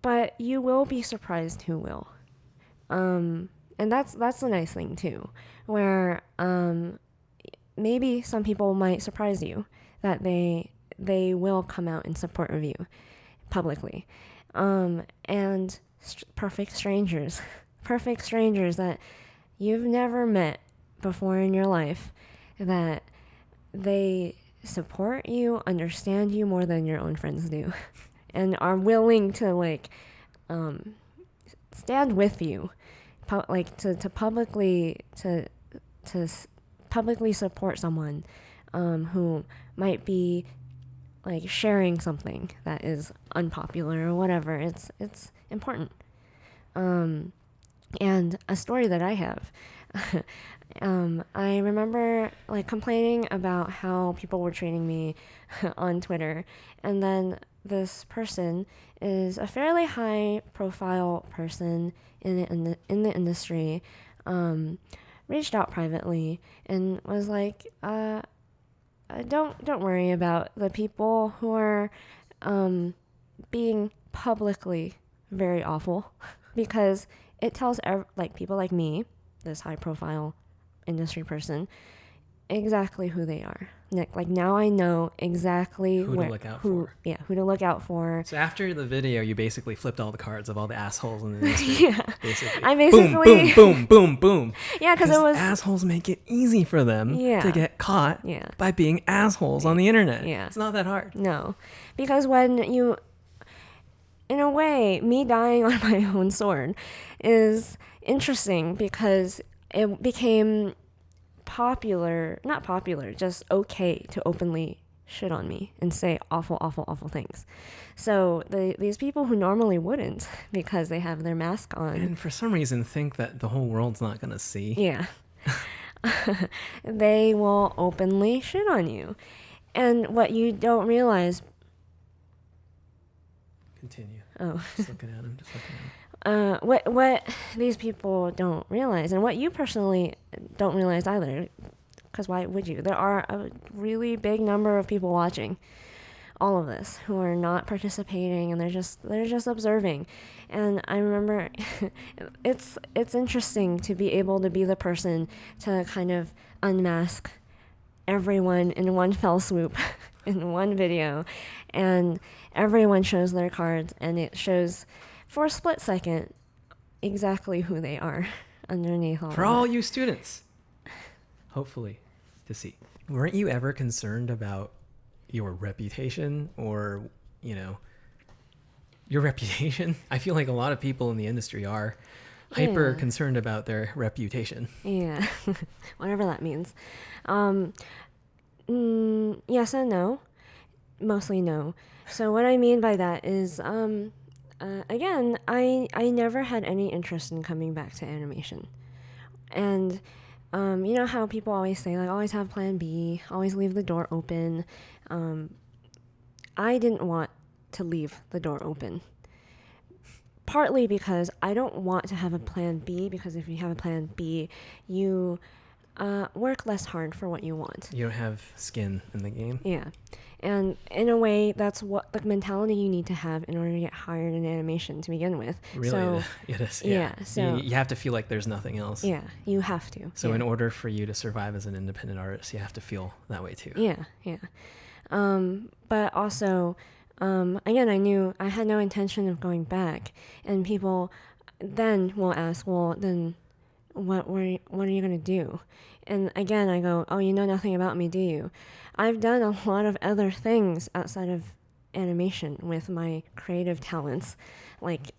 But you will be surprised who will. And that's the nice thing too, where maybe some people might surprise you that they will come out in support of you publicly. And perfect strangers that you've never met before in your life, that they support you, understand you more than your own friends do, and are willing to like stand with you, to publicly support someone who might be like sharing something that is unpopular or whatever. It's important. And a story that I have, I remember like complaining about how people were treating me on Twitter, and then this person is a fairly high profile person in the industry, reached out privately and was like, don't worry about the people who are being publicly very awful, because it tells like people like me, this high profile industry person, exactly who they are. Like now I know exactly Who to look out for. Yeah, who to look out for. So after the video, you basically flipped all the cards of all the assholes in the industry. Yeah, basically. I basically boom, boom, boom, boom. Yeah, because it was assholes make it easy for them to get caught by being assholes on the internet. Yeah, it's not that hard. No, because when you, in a way, me dying on my own sword is interesting because it became not popular, just okay to openly shit on me and say awful, awful, awful things. So these people who normally wouldn't, because they have their mask on, and for some reason think that the whole world's not gonna see. Yeah. They will openly shit on you. And what you don't realize... Continue. Oh. Just looking at him. What these people don't realize, and what you personally don't realize either, because why would you? There are a really big number of people watching all of this who are not participating, and they're just observing. And I remember it's interesting to be able to be the person to kind of unmask everyone in one fell swoop in one video, and everyone shows their cards, and it shows for a split second exactly who they are underneath all for all you students, hopefully, to see. Weren't you ever concerned about your reputation, or your reputation? I feel like a lot of people in the industry are hyper concerned about their reputation. Yeah. Whatever that means. Yes and no. Mostly no. So what I mean by that is again, I never had any interest in coming back to animation. And you know how people always say, like, always have plan B, always leave the door open. I didn't want to leave the door open. Partly because I don't want to have a plan B, because if you have a plan B, you work less hard for what you want. You don't have skin in the game. Yeah. And in a way, that's what the mentality you need to have in order to get hired in animation to begin with. Really, so, it is. Yeah. So you have to feel like there's nothing else. Yeah, you have to. So in order for you to survive as an independent artist, you have to feel that way too. Yeah. But also, again, I knew I had no intention of going back, and people then will ask, well, then what are you going to do? And again, I go, oh, you know nothing about me, do you? I've done a lot of other things outside of animation with my creative talents, like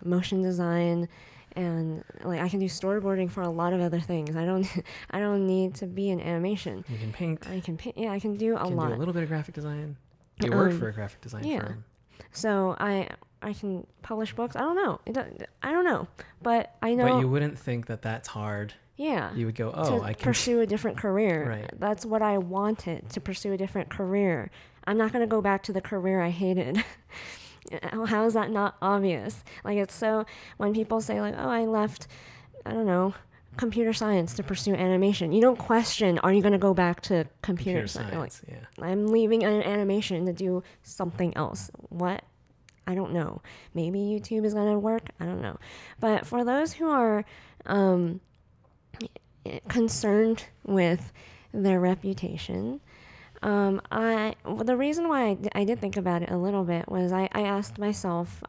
motion design, and like I can do storyboarding for a lot of other things. I don't need to be in animation. You can paint. I can paint. Yeah, I can do a lot. You can do a little bit of graphic design. You work for a graphic design firm. So I can publish books. I don't know. I don't know, but I know. But you wouldn't think that that's hard. Yeah. You would go, oh, I can pursue a different career. Right. That's what I wanted, to pursue a different career. I'm not going to go back to the career I hated. How is that not obvious? Like, it's so, when people say like, oh, I left, I don't know, computer science to pursue animation. You don't question, are you going to go back to computer science? Like, yeah. I'm leaving an animation to do something else. What? I don't know. Maybe YouTube is going to work. I don't know. But for those who are concerned with their reputation, the reason why I did think about it a little bit was I asked myself,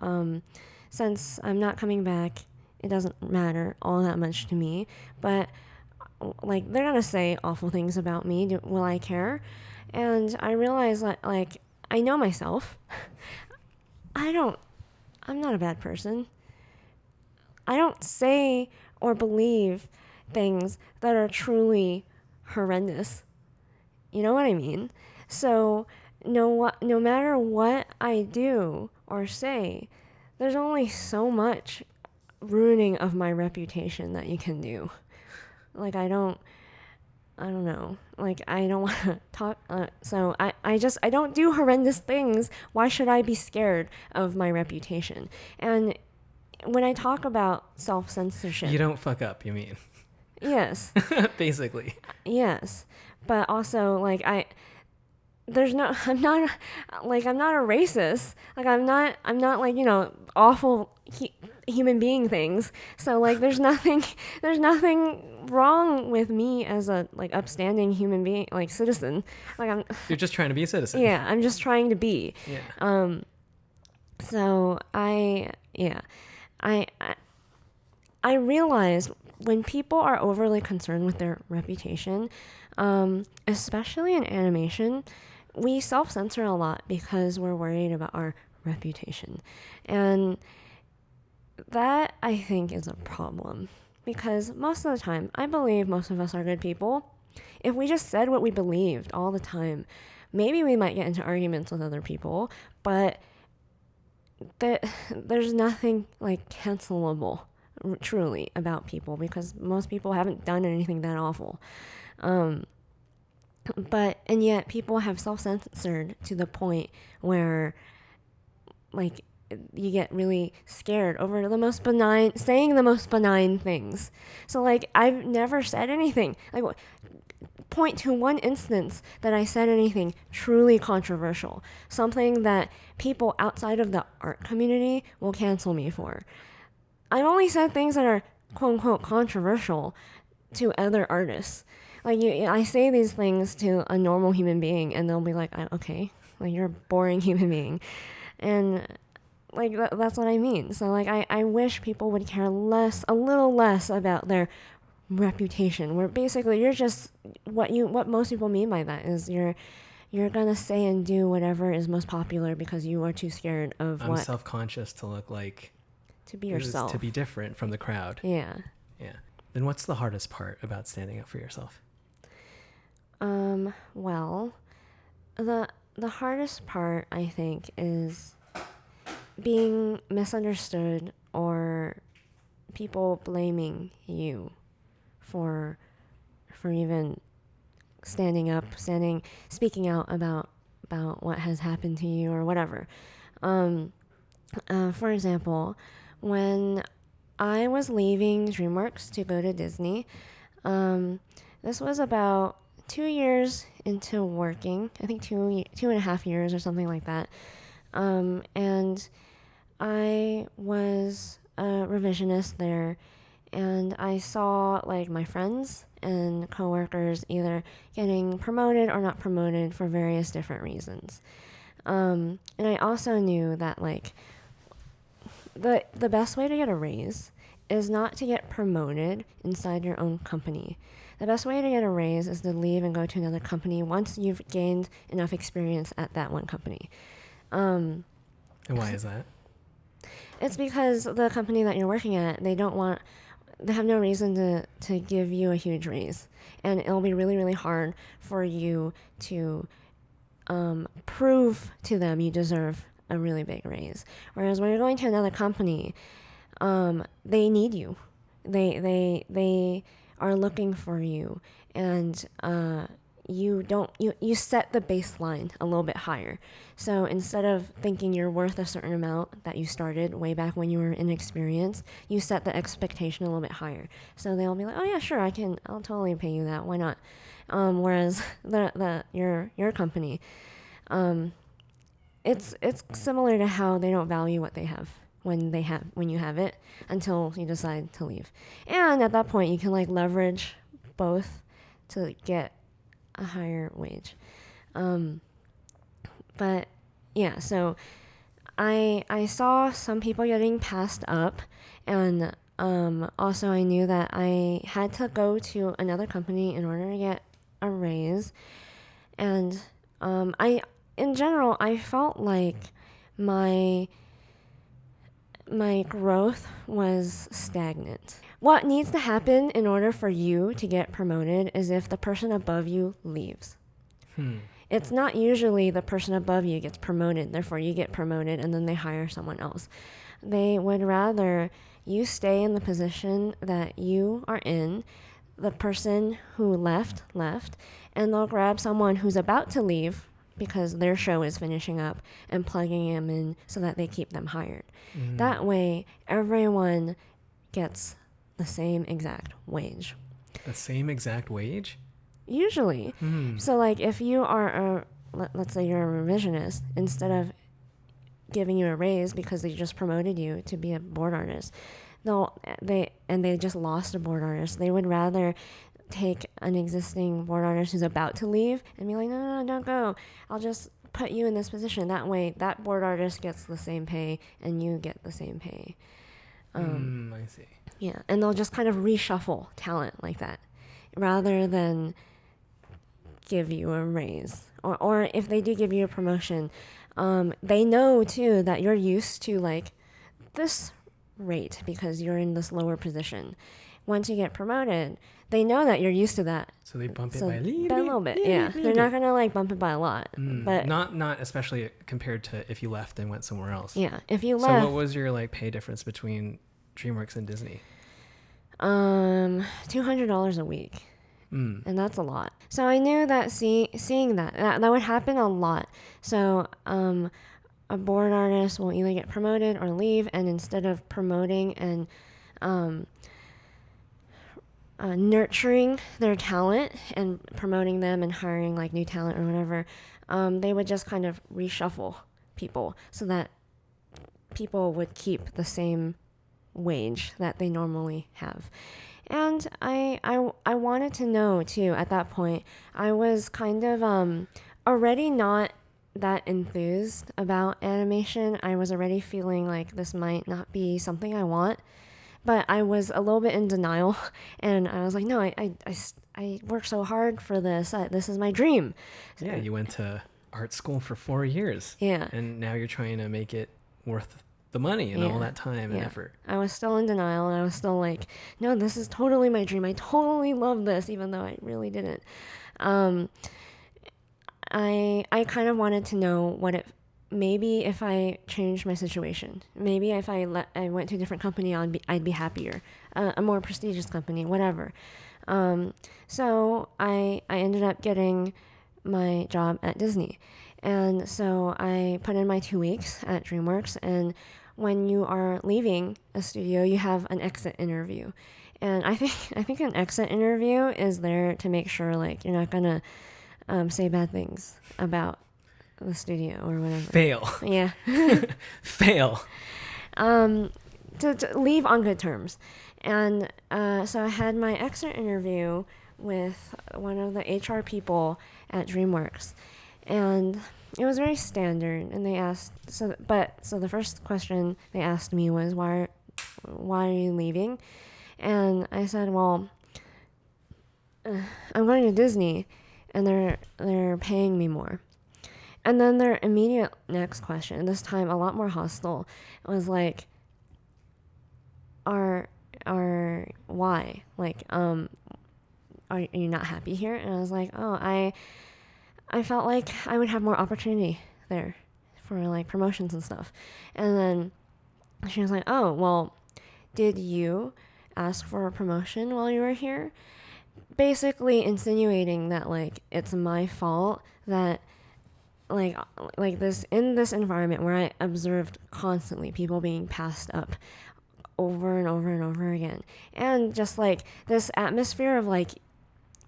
since I'm not coming back, it doesn't matter all that much to me, but like, they're gonna say awful things about me. Will I care? And I realized that, like, I know myself. I'm not a bad person. I don't say or believe things that are truly horrendous. You know what I mean? So no matter what I do or say, there's only so much ruining of my reputation that you can do. Like, I don't know. Like, I don't want to talk. So I don't do horrendous things. Why should I be scared of my reputation? And when I talk about self-censorship. You don't fuck up, you mean? Yes. Basically. Yes. But also, like, I'm not a racist. Like, I'm not like, awful human being things. So, like, there's nothing wrong with me as a, like, upstanding human being, like, citizen. Like, You're just trying to be a citizen. Yeah, I'm just trying to be. Yeah. So I realized when people are overly concerned with their reputation, especially in animation, we self-censor a lot because we're worried about our reputation. And that, I think, is a problem. Because most of the time, I believe most of us are good people. If we just said what we believed all the time, maybe we might get into arguments with other people, but there's nothing, like, cancelable, truly, about people, because most people haven't done anything that awful. And yet people have self-censored to the point where, like, you get really scared over saying the most benign things. So, like, I've never said anything. Like, point to one instance that I said anything truly controversial, something that people outside of the art community will cancel me for. I've only said things that are quote-unquote controversial to other artists. Like, I say these things to a normal human being, and they'll be like, okay, like, you're a boring human being. And, like, that's what I mean. So, like, I wish people would care a little less about their reputation, where basically you're just, what most people mean by that is you're gonna say and do whatever is most popular because you are too scared of I'm self-conscious to look like, to be yourself, to be different from the crowd. Yeah. Then what's the hardest part about standing up for yourself? Well, the hardest part, I think, is being misunderstood or people blaming you for even speaking out about what has happened to you or whatever. For example, when I was leaving DreamWorks to go to Disney, this was about 2 years into working, I think 2.5 years or something like that. And I was a revisionist there, and I saw, like, my friends and coworkers either getting promoted or not promoted for various different reasons. And I also knew that, like, the best way to get a raise is not to get promoted inside your own company. The best way to get a raise is to leave and go to another company once you've gained enough experience at that one company. And why is that? It's because the company that you're working at, they have no reason to give you a huge raise. And it'll be really, really hard for you to prove to them you deserve a really big raise. Whereas when you're going to another company, they need you. They are looking for you, and you set the baseline a little bit higher. So instead of thinking you're worth a certain amount that you started way back when you were inexperienced, you set the expectation a little bit higher. So they'll be like, oh yeah, sure, I'll totally pay you that. Why not? Whereas your company, it's similar to how they don't value what they have when you have it until you decide to leave. And at that point, you can, like, leverage both to get a higher wage. But yeah, so I saw some people getting passed up, and also I knew that I had to go to another company in order to get a raise. And in general, I felt like my growth was stagnant. What needs to happen in order for you to get promoted is if the person above you leaves. It's not usually the person above you gets promoted, therefore you get promoted, and then they hire someone else. They would rather you stay in the position that you are in. The person who left, and they'll grab someone who's about to leave because their show is finishing up and plugging them in so that they keep them hired. That way, everyone gets the same exact wage. The same exact wage? Usually. So like if you are let's say you're a revisionist, instead of giving you a raise because they just promoted you to be a board artist, they just lost a board artist, they would rather take an existing board artist who's about to leave and be like, no, don't go. I'll just put you in this position. That way, that board artist gets the same pay and you get the same pay. I see. Yeah, and they'll just kind of reshuffle talent like that rather than give you a raise. Or if they do give you a promotion, they know too that you're used to like this rate because you're in this lower position. Once you get promoted, they know that you're used to that. So they bump it by a little bit. Yeah, they're not gonna like bump it by a lot, but not especially compared to if you left and went somewhere else. Yeah, if you left. So what was your like pay difference between DreamWorks and Disney? $200 a week. And that's a lot. So I knew that seeing that would happen a lot. So a board artist will either get promoted or leave, and instead of promoting and nurturing their talent and promoting them and hiring like new talent or whatever, they would just kind of reshuffle people so that people would keep the same wage that they normally have. And I wanted to know too at that point. I was kind of already not that enthused about animation. I was already feeling like this might not be something I want, but I was a little bit in denial, and I was like, no, I worked so hard for this. This is my dream. Yeah, you went to art school for 4 years. Yeah. And now you're trying to make it worth the money and all that time and effort. I was still in denial, and I was still like, no, this is totally my dream. I totally love this, even though I really didn't. I kind of wanted to know maybe if I changed my situation, maybe if I went to a different company, I'd be happier, a more prestigious company, whatever. So I ended up getting my job at Disney. And so I put in my 2 weeks at DreamWorks, and when you are leaving a studio, you have an exit interview. And I think an exit interview is there to make sure like you're not gonna say bad things about the studio or whatever. Fail. Yeah. Fail. To leave on good terms. And so I had my exit interview with one of the HR people at DreamWorks. And it was very standard, and they asked, so the first question they asked me was, why are you leaving? And I said, well, I'm going to Disney, and they're paying me more. And then their immediate next question, this time a lot more hostile, was like, why? Like, are you not happy here? And I was like, oh, I felt like I would have more opportunity there for like promotions and stuff. And then she was like, oh, well, did you ask for a promotion while you were here? Basically insinuating that like it's my fault that like this, in this environment where I observed constantly people being passed up over and over and over again. And just like this atmosphere of like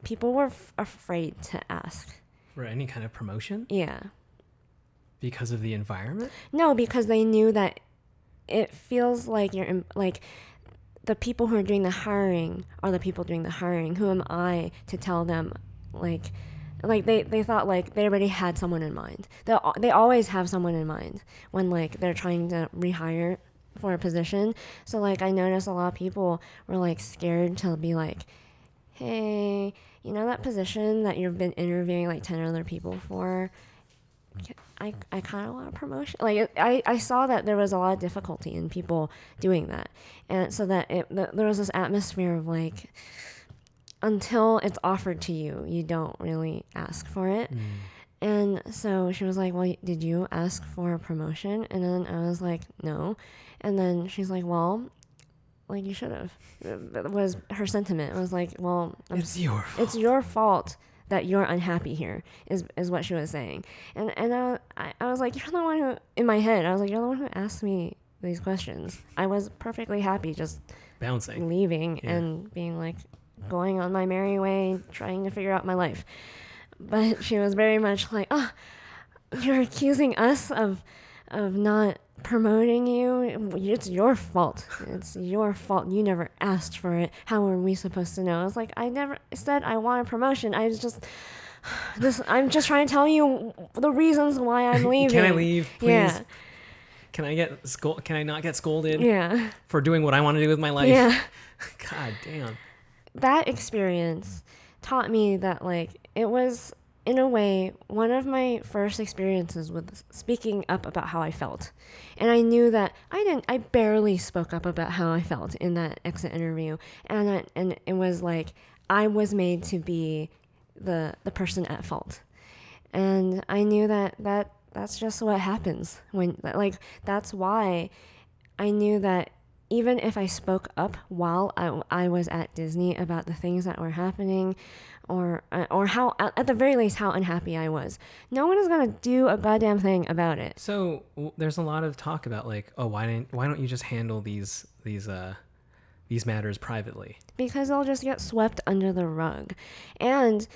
people were afraid to ask. For any kind of promotion? Yeah. Because of the environment? No, because they knew that it feels like you're like the people who are doing the hiring are the people doing the hiring. Who am I to tell them like they thought like they already had someone in mind. They always have someone in mind when like they're trying to rehire for a position. So like I noticed a lot of people were like scared to be like, hey, you know that position that you've been interviewing like 10 other people for? I kind of want a promotion. Like I saw that there was a lot of difficulty in people doing that, and so that there was this atmosphere of like, until it's offered to you, you don't really ask for it. And so she was like, well, did you ask for a promotion? And then I was like, no. And then she's like, well, like you should have. Was her sentiment. It was like, well, It's your fault. It's your fault that you're unhappy here, is what she was saying. And I was like, you're the one who, in my head, I was like, you're the one who asked me these questions. I was perfectly happy just bouncing, leaving and being like, going on my merry way, trying to figure out my life. But she was very much like, oh, you're accusing us of not promoting you. It's your fault. It's your fault. You never asked for it. How are we supposed to know? I was like, I never said I want a promotion. I'm just trying to tell you the reasons why I'm leaving. Can I leave, please? Yeah. Can I not get scolded? Yeah. For doing what I want to do with my life? Yeah. God damn. That experience taught me that, like, it was, in a way, one of my first experiences with speaking up about how I felt. And I knew that I barely spoke up about how I felt in that exit interview. And it was like, I was made to be the person at fault. And I knew that's just what happens when, like, that's why I knew that even if I spoke up while I was at Disney about the things that were happening, or how, at the very least, how unhappy I was, no one is gonna do a goddamn thing about it. So there's a lot of talk about, like, oh, why don't you just handle these matters privately? Because they'll just get swept under the rug. And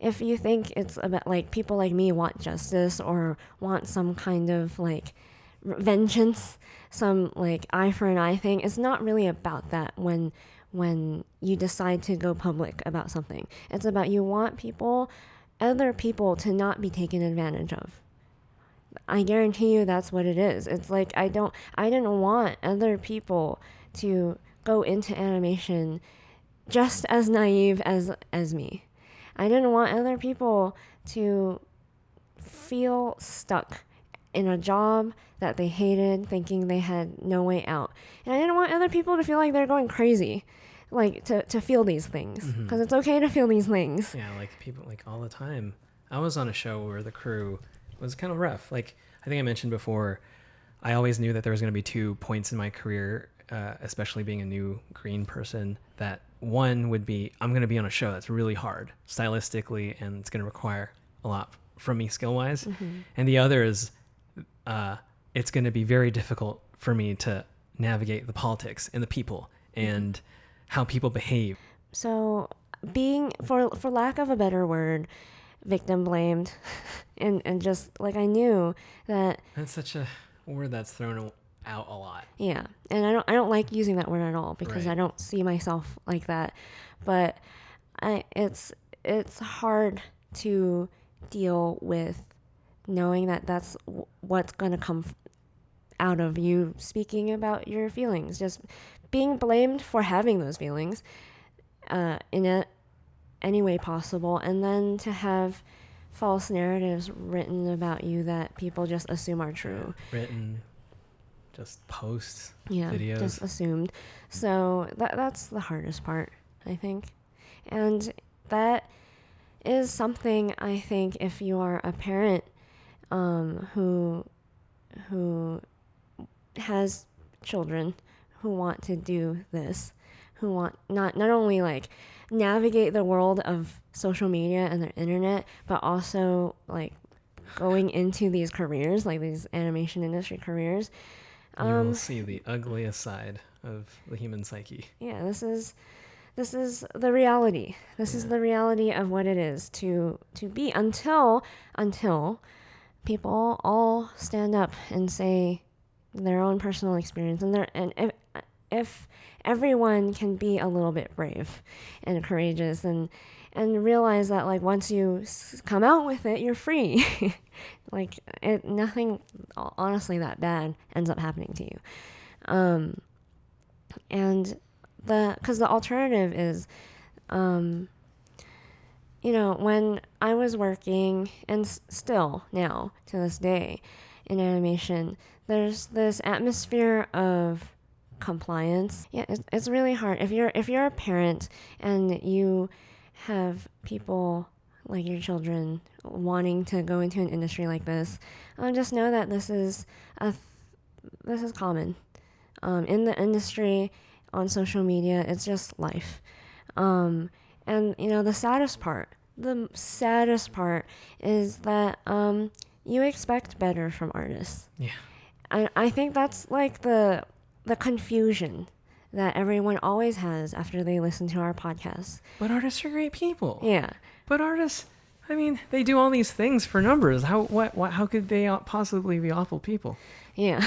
if you think it's about, like, people like me want justice or want some kind of, like, vengeance, some, like, eye for an eye thing, it's not really about that when you decide to go public about something. It's about, you want other people to not be taken advantage of. I guarantee you that's what it is. It's like, I didn't want other people to go into animation just as naive as me. I didn't want other people to feel stuck in a job that they hated, thinking they had no way out. And I didn't want other people to feel like they're going crazy, like, to feel these things. Because it's okay to feel these things. Yeah, like, people, like, all the time. I was on a show where the crew was kind of rough. Like, I think I mentioned before, I always knew that there was going to be 2 points in my career, especially being a new green person, that one would be, I'm going to be on a show that's really hard stylistically, and it's going to require a lot from me skill-wise. And the other is, it's going to be very difficult for me to navigate the politics and the people and how people behave. So being, for lack of a better word, victim blamed, and just, like, I knew that That's such a word that's thrown out a lot. Yeah, and I don't like using that word at all, because Right. I don't see myself like that. But it's hard to deal with knowing that that's what's going to come out of you speaking about your feelings, just being blamed for having those feelings in any way possible, and then to have false narratives written about you that people just assume are true. Written, just posts, Yeah, videos. just assumed. So that's the hardest part, I think. And that is something, I think, if you are a parent who has children who want to do this, who want not only, like, navigate the world of social media and the internet, but also, like, going into these careers, like these animation industry careers. You will see the ugliest side of the human psyche. Yeah, this is the reality. This is the reality of what it is to be, until people all stand up and say their own personal experience, and if everyone can be a little bit brave and courageous and realize that, like, once you come out with it, you're free. Like, nothing honestly that bad ends up happening to you. And because the alternative is, when I was working, and still now to this day in animation, there's this atmosphere of compliance. Yeah, it's really hard if you're a parent and you have people like your children wanting to go into an industry like this. Just know that this is common. in the industry, on social media. It's just life. And the saddest part is that you expect better from artists. Yeah. And I think that's like the confusion that everyone always has after they listen to our podcast. But artists are great people. Yeah. But artists, I mean, they do all these things for numbers. How could they possibly be awful people? Yeah.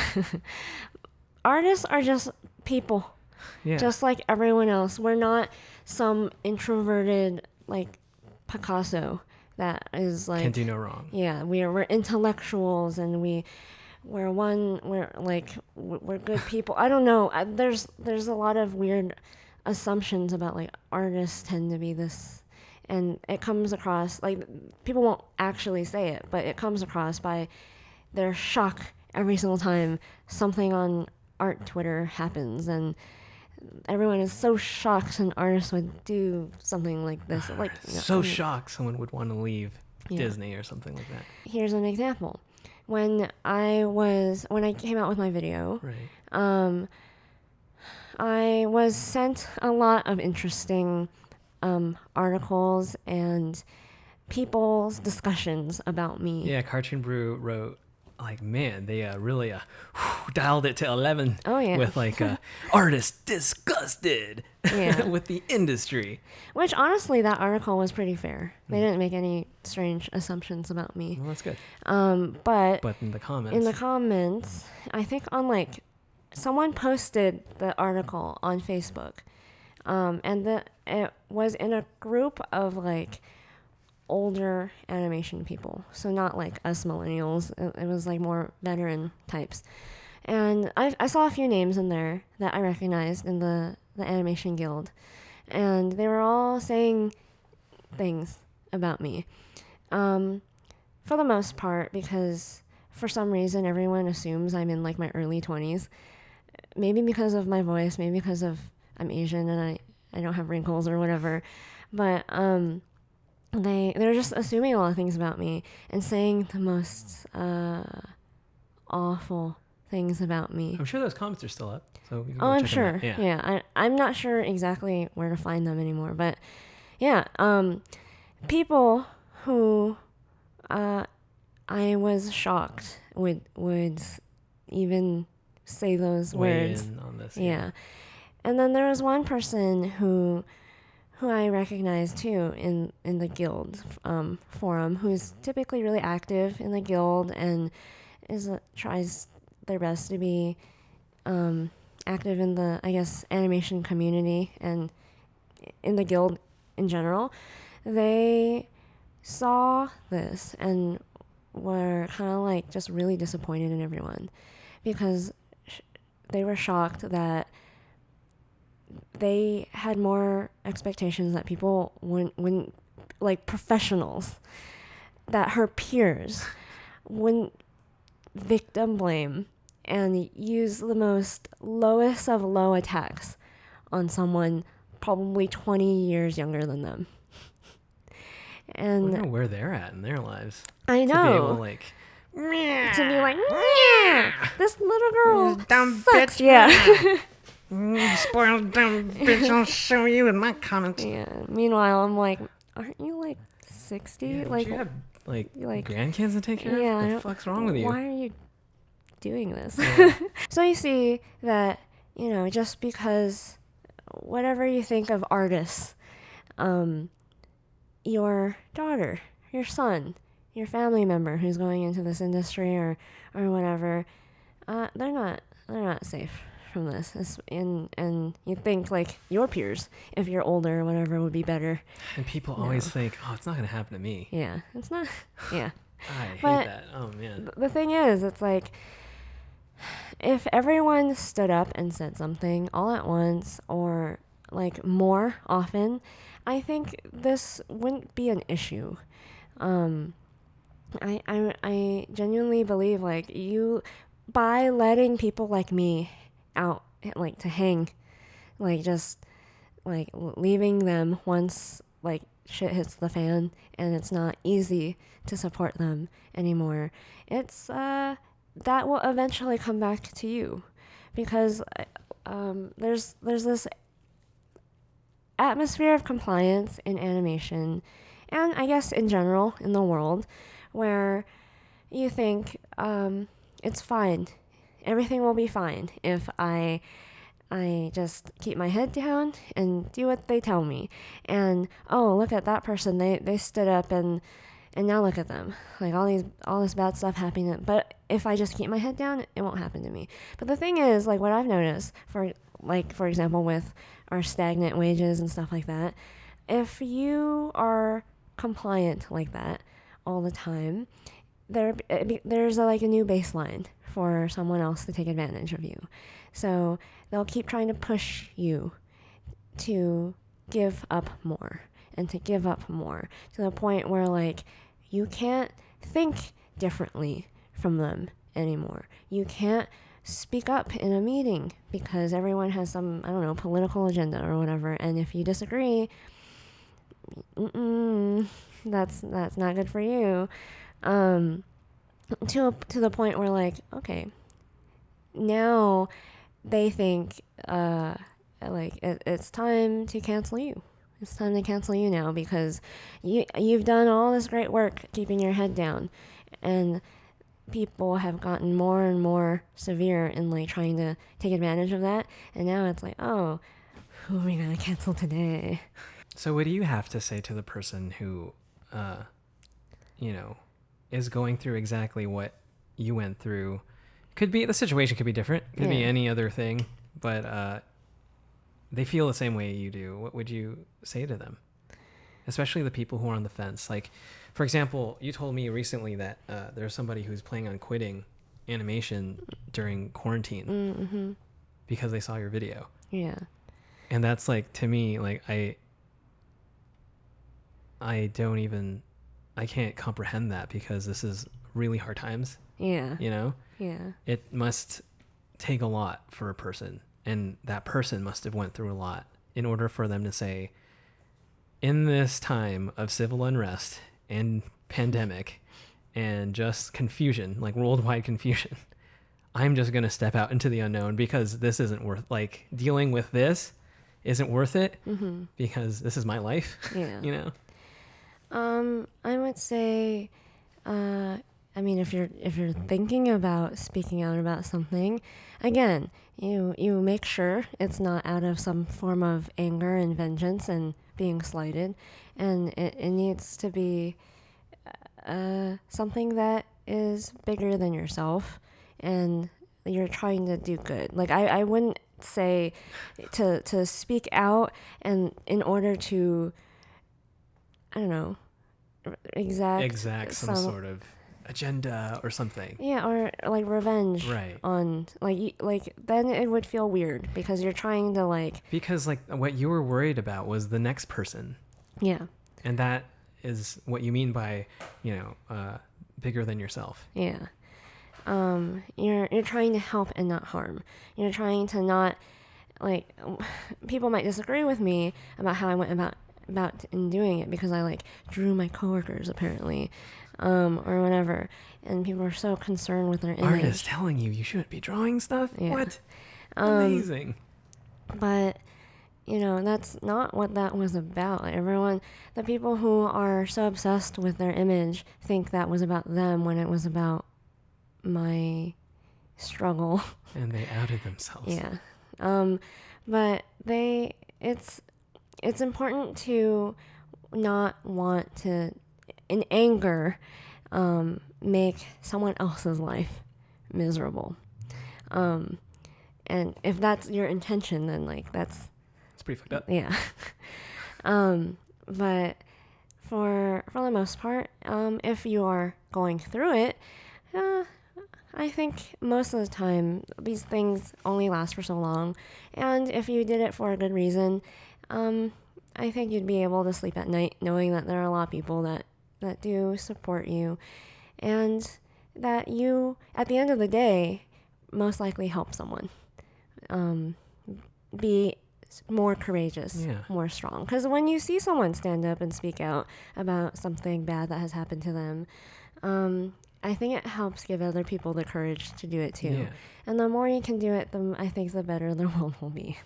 Artists are just people. Yeah. Just like everyone else. We're not some introverted like Picasso that is like Can do no wrong. Yeah, we're intellectuals and we're good people. I don't know. There's a lot of weird assumptions about like artists tend to be this, and it comes across like people won't actually say it, but it comes across by their shock every single time something on art Twitter happens, and everyone is so shocked an artist would do something like this. Like Shocked someone would want to leave Disney or something like that. Here's an example. When I came out with my video, right. I was sent a lot of interesting articles and people's discussions about me. Yeah, Cartoon Brew wrote, like, man, they really dialed it to 11. Oh, yeah. With like artists disgusted Yeah. with the industry. Which honestly, that article was pretty fair. They didn't make any strange assumptions about me. Well, that's good. But in the comments, I think on like someone posted the article on Facebook, and it was in a group of like older animation people, so not like us millennials. It was like more veteran types, and I saw a few names in there that I recognized in the Animation Guild, and they were all saying things about me, for the most part, because for some reason everyone assumes I'm in like my early 20s, maybe because of my voice, maybe because of I'm Asian and I don't have wrinkles or whatever, but they're just assuming a lot of things about me and saying the most awful things about me. I'm sure those comments are still up. So we can I'm check sure. them out. Yeah. I'm not sure exactly where to find them anymore, but yeah, people who I was shocked would even say those words. In on this. Yeah. And then there was one person who I recognized too in the guild forum, who's typically really active in the guild and tries their best to be active in the, I guess, animation community and in the guild in general. They saw this and were kind of like just really disappointed in everyone because they were shocked that they had more expectations that people wouldn't like professionals, that her peers wouldn't victim blame and use the most lowest of low attacks on someone probably 20 years younger than them. And I don't know where they're at in their lives. I know. To be able, like, to be like, this little girl dumb sucks. bitch. Yeah. You spoiled dumb bitch, I'll show you in my comments. Yeah. Meanwhile, I'm like, aren't you like 60? Yeah, like, you have like like grandkids to take care of? What the fuck's wrong with you? Why are you doing this? Yeah. So you see that, just because whatever you think of artists, your daughter, your son, your family member who's going into this industry or whatever, they're not safe from this. And you think like your peers, if you're older or whatever, would be better. And people always think, oh, it's not going to happen to me. Yeah, it's not. Yeah. I hate that. Oh, man. The thing is, it's like, if everyone stood up and said something all at once or like more often, I think this wouldn't be an issue. I genuinely believe like by letting people like me out, like to hang, like just like leaving them once like shit hits the fan and it's not easy to support them anymore, it's that will eventually come back to you, because there's this atmosphere of compliance in animation, and I guess in general in the world, where you think it's fine, everything will be fine if I just keep my head down and do what they tell me. And oh, look at that person, they stood up and now look at them, like all this bad stuff happening. But if I just keep my head down, it won't happen to me. But the thing is, like, what I've noticed, for example, with our stagnant wages and stuff like that, if you are compliant like that all the time, there's like a new baseline for someone else to take advantage of you. So they'll keep trying to push you to give up more and to give up more, to the point where, like, you can't think differently from them anymore. You can't speak up in a meeting because everyone has some, I don't know, political agenda or whatever. And if you disagree, that's not good for you. To the point where, like, okay, now they think like it's time to cancel you. It's time to cancel you now because you've done all this great work keeping your head down, and people have gotten more and more severe in, like, trying to take advantage of that. And now it's like, oh, who are we gonna cancel today? So what do you have to say to the person who, is going through exactly what you went through? The situation could be different. Could be any other thing, but they feel the same way you do. What would you say to them? Especially the people who are on the fence. Like, for example, you told me recently that there's somebody who's planning on quitting animation during quarantine because they saw your video. Yeah. And that's, like, to me, like, I can't comprehend that, because this is really hard times. Yeah. Yeah. It must take a lot for a person, and that person must have went through a lot in order for them to say, in this time of civil unrest and pandemic and just confusion, like worldwide confusion, I'm just going to step out into the unknown because this isn't worth, like, dealing with this isn't worth it because this is my life. Yeah. I would say, I mean, if you're thinking about speaking out about something, again, you make sure it's not out of some form of anger and vengeance and being slighted, and it needs to be something that is bigger than yourself, and you're trying to do good. Like, I wouldn't say to speak out and in order to, I don't know, exact some sort of agenda or something. Yeah, or like revenge. Right. On like then it would feel weird because you're trying to, like, because, like, what you were worried about was the next person. Yeah. And that is what you mean by, bigger than yourself. Yeah. You're trying to help and not harm. You're trying to not, like, people might disagree with me about how I went about in doing it because I, like, drew my coworkers apparently, or whatever, and people are so concerned with their image. Artists telling you shouldn't be drawing stuff. Yeah. What? Amazing. But that's not what that was about. Like, the people who are so obsessed with their image think that was about them when it was about my struggle. And they outed themselves. Yeah. But it's important to not want to, in anger, make someone else's life miserable. And if that's your intention, then, like, that's pretty fucked up. Yeah. But for the most part, if you are going through it, I think most of the time these things only last for so long, and if you did it for a good reason, I think you'd be able to sleep at night knowing that there are a lot of people that do support you, and that you, at the end of the day, most likely help someone be more courageous, more strong. Because when you see someone stand up and speak out about something bad that has happened to them, I think it helps give other people the courage to do it too. Yeah. And the more you can do it, I think the better the world will be.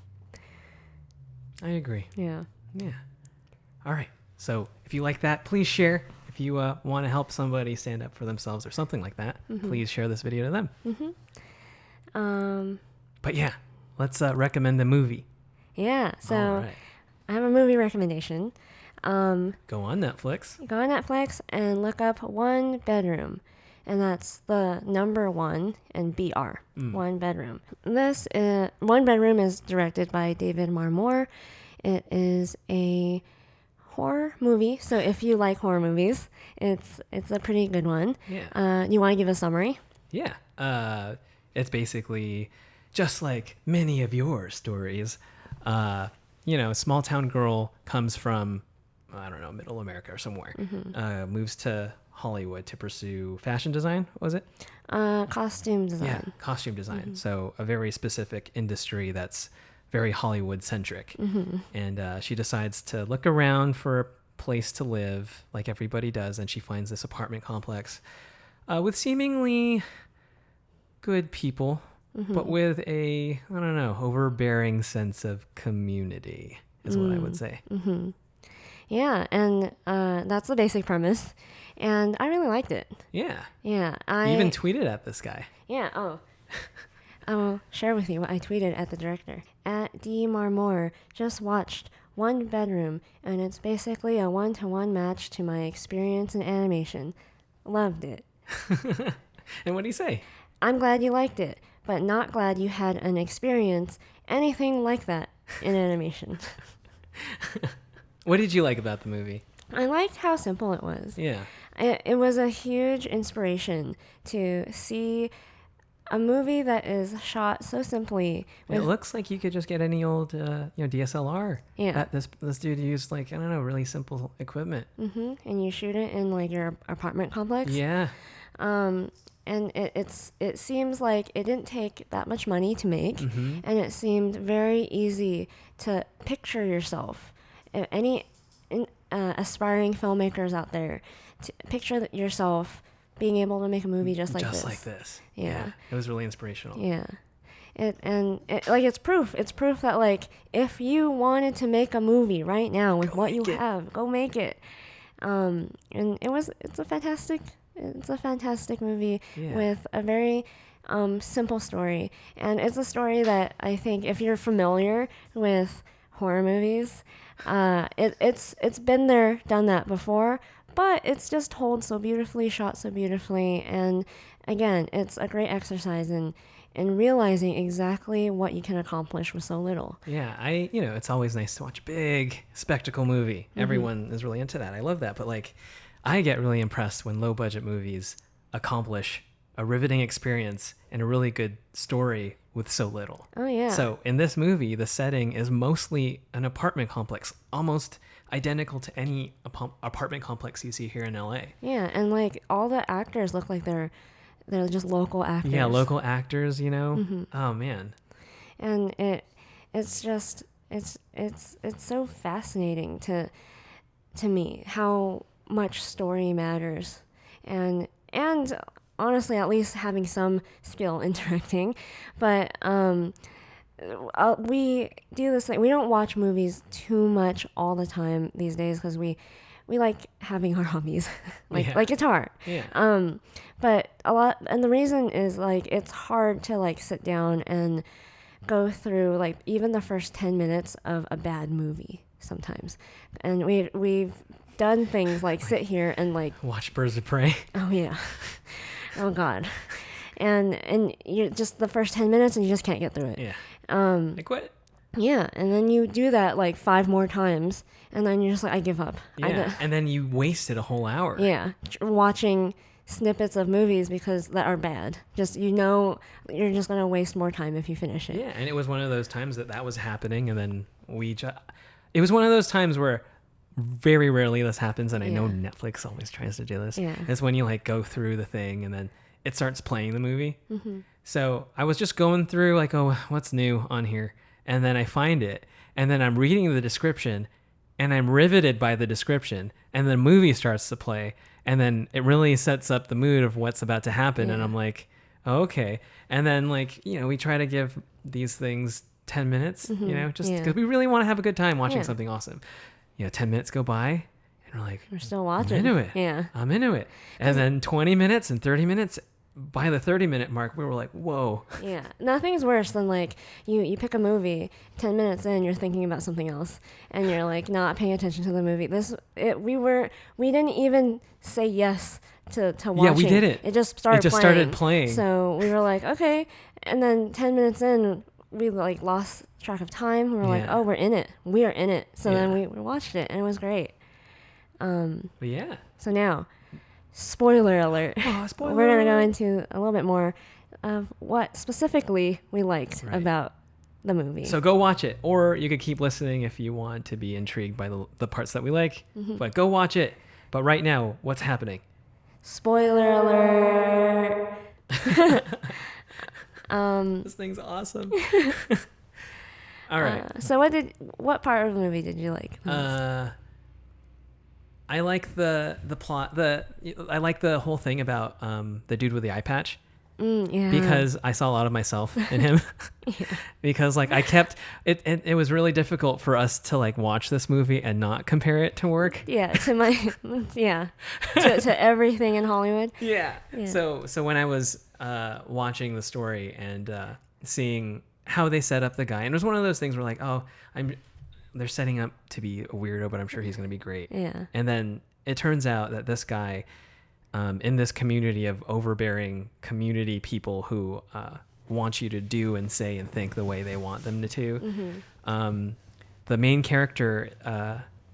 I agree. Yeah. Yeah. All right. So if you like that, please share. If you want to help somebody stand up for themselves or something like that, please share this video to them. But yeah, let's recommend a movie. Yeah. So All right. I have a movie recommendation. Go on Netflix. Go on Netflix and look up One Bedroom. And that's the number 1 and BR. One Bedroom. This One Bedroom is directed by David Marmore. It is a horror movie. So if you like horror movies, it's a pretty good one. Yeah. You want to give a summary? Yeah. It's basically just like many of your stories. Small town girl comes from, I don't know, middle America or somewhere, moves to Hollywood to pursue fashion design, was it? Costume design. Yeah, costume design. So a very specific industry that's very Hollywood centric. And she decides to look around for a place to live like everybody does. And she finds this apartment complex with seemingly good people, but with a, I don't know, overbearing sense of community is what I would say. Yeah, and that's the basic premise. And I really liked it. Yeah. Yeah. You even tweeted at this guy. Yeah, oh. I will share with you what I tweeted at the director. At D. Marmore, just watched One Bedroom, and it's basically a 1-to-1 match to my experience in animation. Loved it. And what do you say? I'm glad you liked it, but not glad you had an experience anything like that in animation. What did you like about the movie? I liked how simple it was. Yeah. It was a huge inspiration to see a movie that is shot so simply. It looks like you could just get any old, DSLR. Yeah. This dude used like, I don't know, really simple equipment. And you shoot it in like your apartment complex. Yeah. And it seems like it didn't take that much money to make, and it seemed very easy to picture yourself. Any aspiring filmmakers out there, to picture yourself being able to make a movie just like this. Yeah. It was really inspirational. Yeah. It's proof. It's proof that like if you wanted to make a movie right now with what you have, go make it. And it's a fantastic movie with a very simple story. And it's a story that I think if you're familiar with horror movies, it's been there, done that before, but it's just told so beautifully, shot so beautifully. And again, it's a great exercise in realizing exactly what you can accomplish with so little. Yeah, it's always nice to watch a big spectacle movie. Everyone is really into that. I love that. But like, I get really impressed when low budget movies accomplish a riveting experience and a really good story with so little. Oh yeah. So in this movie, the setting is mostly an apartment complex, almost identical to any apartment complex you see here in LA. Yeah, and like all the actors look like they're just local actors. Yeah, local actors, Oh man. And it's so fascinating to me how much story matters, and honestly, at least having some skill in directing. But we do this thing. We don't watch movies too much all the time these days because we like having our hobbies, like guitar. Yeah. But a lot, and the reason is like it's hard to like sit down and go through like even the first 10 minutes of a bad movie sometimes, and we've done things like sit here and like watch Birds of Prey. Oh yeah. Oh God. And you're just the first 10 minutes and you just can't get through it. Yeah. I quit. Yeah, and then you do that like 5 more times, and then you're just like, I give up. Yeah, and then you wasted a whole hour. Yeah, watching snippets of movies that are bad. Just you're just gonna waste more time if you finish it. Yeah, and it was one of those times that was happening, and then it was one of those times where very rarely this happens, and I know Netflix always tries to do this. Yeah. It's when you like go through the thing and then it starts playing the movie. So I was just going through like, oh, what's new on here? And then I find it, and then I'm reading the description, and I'm riveted by the description, and the movie starts to play, and then it really sets up the mood of what's about to happen, and I'm like, oh, okay. And then, like, you know, we try to give these things 10 minutes, you know, just because we really want to have a good time watching something awesome. You know, 10 minutes go by, and we're like, we're still watching. I'm into it. Yeah. I'm into it. And then 20 minutes and 30 minutes, by the 30-minute mark, we were like, whoa. Yeah. Nothing's worse than, like, you pick a movie, 10 minutes in, you're thinking about something else, and you're, like, not paying attention to the movie. We didn't even say yes to watching. Yeah, we did it. It just started playing. So we were like, okay. And then 10 minutes in, we, like, lost track of time. We were like, oh, we're in it. We are in it. So then we watched it, and it was great. But yeah. So now, spoiler alert. Oh, spoiler. We're going to go into a little bit more of what specifically we liked about the movie. So go watch it, or you could keep listening if you want to be intrigued by the parts that we like. But go watch it. But right now, what's happening? Spoiler alert. This thing's awesome. All right. So what part of the movie did you like the most? I like the plot. I like the whole thing about the dude with the eye patch. Yeah. Because I saw a lot of myself in him. Because like I kept it. It was really difficult for us to like watch this movie and not compare it to work. Yeah. To everything in Hollywood. Yeah. So when I was watching the story and seeing how they set up the guy, and it was one of those things where like, oh, they're setting up to be a weirdo, but I'm sure he's going to be great. Yeah. And then it turns out that this guy, in this community of overbearing community people who want you to do and say and think the way they want them to, the main character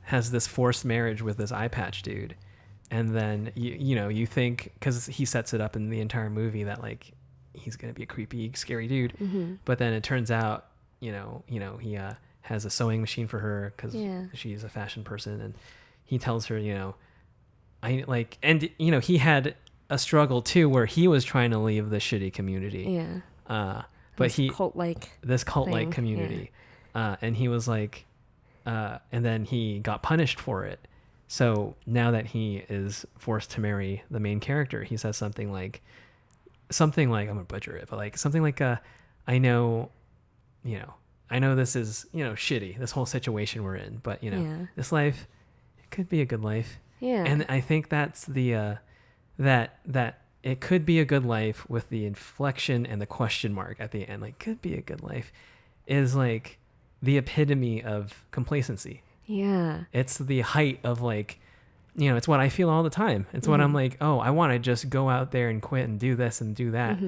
has this forced marriage with this eye patch dude. And then, you think, because he sets it up in the entire movie that like he's going to be a creepy, scary dude. But then it turns out, he has a sewing machine for her because she's a fashion person, and he tells her, he had a struggle too where he was trying to leave the shitty community. Yeah. But this cult-like community. Yeah. And he was like, and then he got punished for it. So now that he is forced to marry the main character, he says something like, I'm gonna butcher it, but like something like, I know this is, shitty, this whole situation we're in, but this life, it could be a good life. Yeah. And I think that's the, that it could be a good life with the inflection and the question mark at the end, like could be a good life, is like the epitome of complacency. Yeah. It's the height of like, it's what I feel all the time. It's what I'm like, oh, I want to just go out there and quit and do this and do that.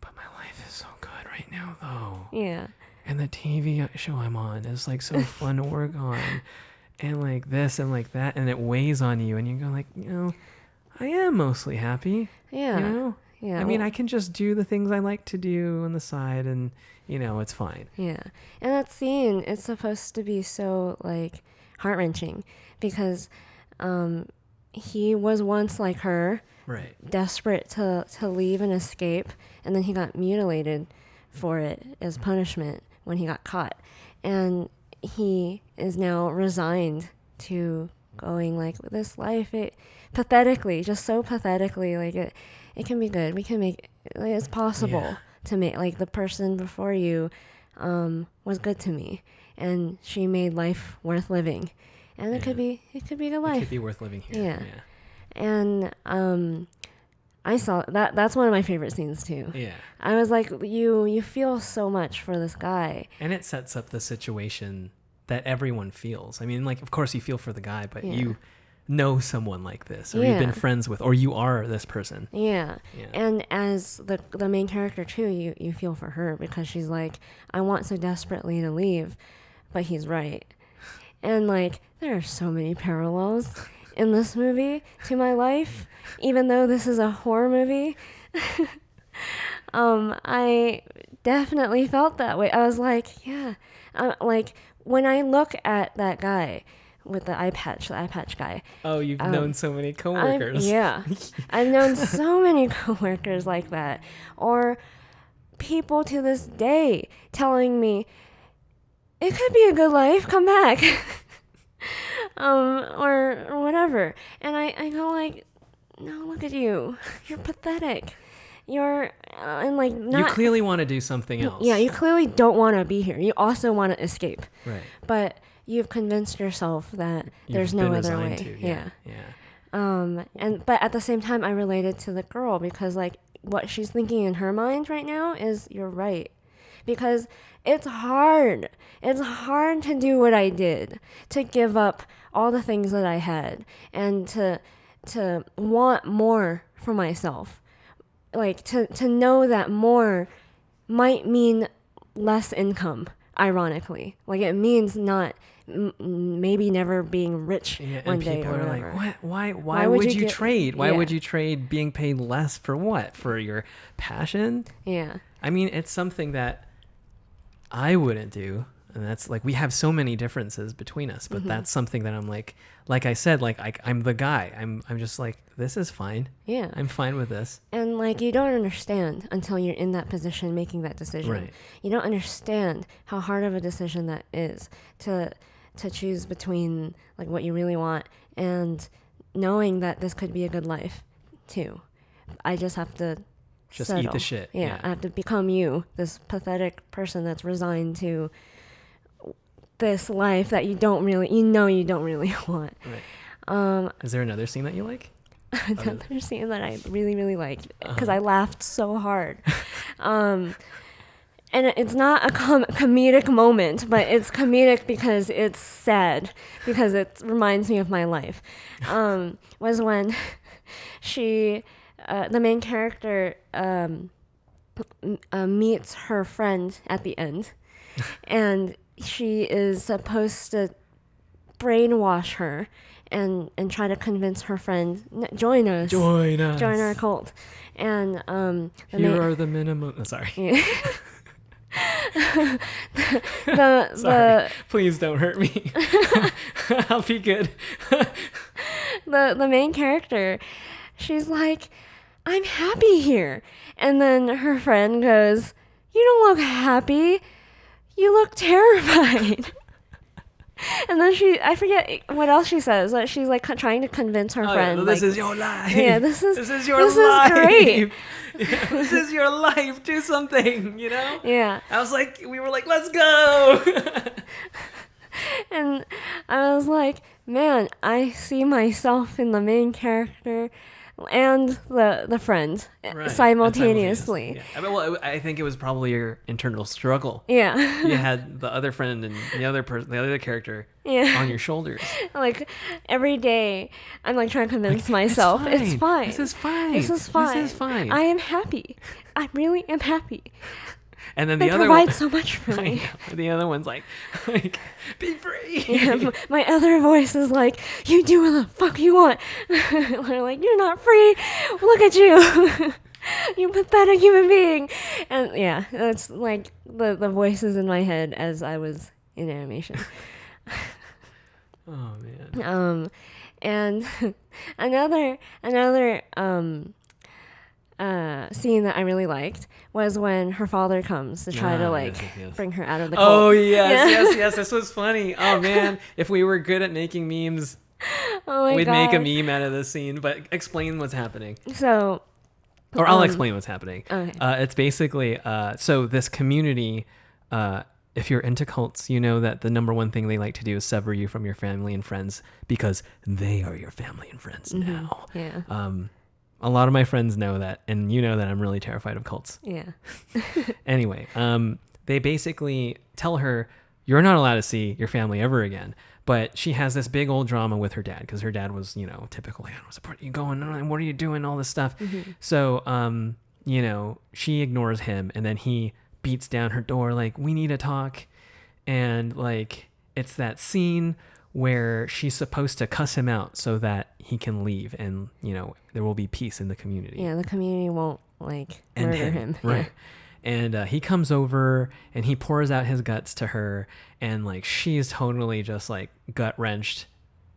But my life is so good right now though. Yeah. And the TV show I'm on is like so fun to work on, and like this and like that, and it weighs on you, and you go like, I am mostly happy. Yeah. Yeah. I mean, I can just do the things I like to do on the side, and it's fine. Yeah. And that scene, it's supposed to be so like heart-wrenching because he was once like her, right? Desperate to leave and escape, and then he got mutilated for it as punishment when he got caught, and he is now resigned to going like this life. It pathetically, just so pathetically, like it can be good. We can make like, it's possible to make like the person before you was good to me, and she made life worth living, and it could be a good life. It could be worth living here. Yeah. And I saw that. That's one of my favorite scenes too. Yeah. I was like, you feel so much for this guy. And it sets up the situation that everyone feels. I mean, like, of course you feel for the guy, but you know someone like this, or you've been friends with, or you are this person. Yeah. And as the main character too, you feel for her because she's like, I want so desperately to leave, but he's right. And like, there are so many parallels in this movie to my life, even though this is a horror movie. I definitely felt that way. I was like, like when I look at that guy with the eye patch guy. Oh, you've known so many coworkers. I've known so many coworkers like that, or people to this day telling me, it could be a good life, come back. or whatever. And I go like, no, look at you. You're pathetic. You're, and like not. You clearly want to do something else. Yeah, you clearly don't want to be here. You also want to escape. Right. But you've convinced yourself that there's You've no been other resigned way. to, Yeah. Yeah. But at the same time, I related to the girl because like what she's thinking in her mind right now is you're right. Because it's hard. It's hard to do what I did, to give up all the things that I had and to want more for myself. Like to know that more might mean less income, ironically. Like it means not maybe never being rich one day or whatever. People are like, why would you trade? Why Yeah. would you trade being paid less for what? For your passion? Yeah. I mean, it's something that I wouldn't do. And that's like, we have so many differences between us, but that's something that I'm like I said, like I'm the guy. I'm just like, this is fine. Yeah. I'm fine with this. And like you don't understand until you're in that position making that decision. Right. You don't understand how hard of a decision that is to choose between like what you really want and knowing that this could be a good life too. I just have to Just settle. eat the shit. Yeah, I have to become you, this pathetic person that's resigned to this life that you don't really want. Right. Is there another scene that you like? Another scene that I really, really liked because I laughed so hard. And it's not a comedic moment, but it's comedic because it's sad, because it reminds me of my life. Was when the main character meets her friend at the end, and she is supposed to brainwash her and try to convince her friend, join our cult. And Here are the minimum. Oh, sorry. Yeah. Sorry. Please don't hurt me. I'll be good. the main character, she's like, I'm happy here. And then her friend goes, you don't look happy. You look terrified. And then I forget what else she says. That she's like trying to convince her friend. Well, this is your life. Yeah, this is your life. Is great. Yeah, this is your life. Do something, you know? Yeah. We were like, let's go. And I was like, man, I see myself in the main character and the friend simultaneously. Yeah. I mean, well, I think it was probably your internal struggle. Yeah. You had the other friend and the other character on your shoulders. Like every day, I'm like trying to convince myself it's fine. This is fine. This is fine. I am happy. I really am happy. And then they other provide one, so much for me. The other one's like, be free. Yeah, my other voice is like, you do what the fuck you want. They're like, you're not free. Look at you. You pathetic human being. And yeah, that's like the voices in my head as I was in animation. Oh man. And another scene that I really liked was when her father comes to try to bring her out of the cult. Oh yes. This was funny. Oh man, if we were good at making memes, we'd make a meme out of this scene. But explain what's happening. So, or I'll explain what's happening. Okay. It's basically so this community. If you're into cults, you know that the number one thing they like to do is sever you from your family and friends because they are your family and friends now. Yeah. A lot of my friends know that, and you know that I'm really terrified of cults. Yeah. Anyway, they basically tell her, you're not allowed to see your family ever again. But she has this big old drama with her dad because her dad was, typical, like, I don't support you going on, what are you doing, all this stuff. Mm-hmm. So, she ignores him, and then he beats down her door like, we need to talk. And like, it's that scene where she's supposed to cuss him out so that he can leave and, there will be peace in the community. Yeah, the community won't murder him. Right. Yeah. And he comes over and he pours out his guts to her, and like she's totally just like gut wrenched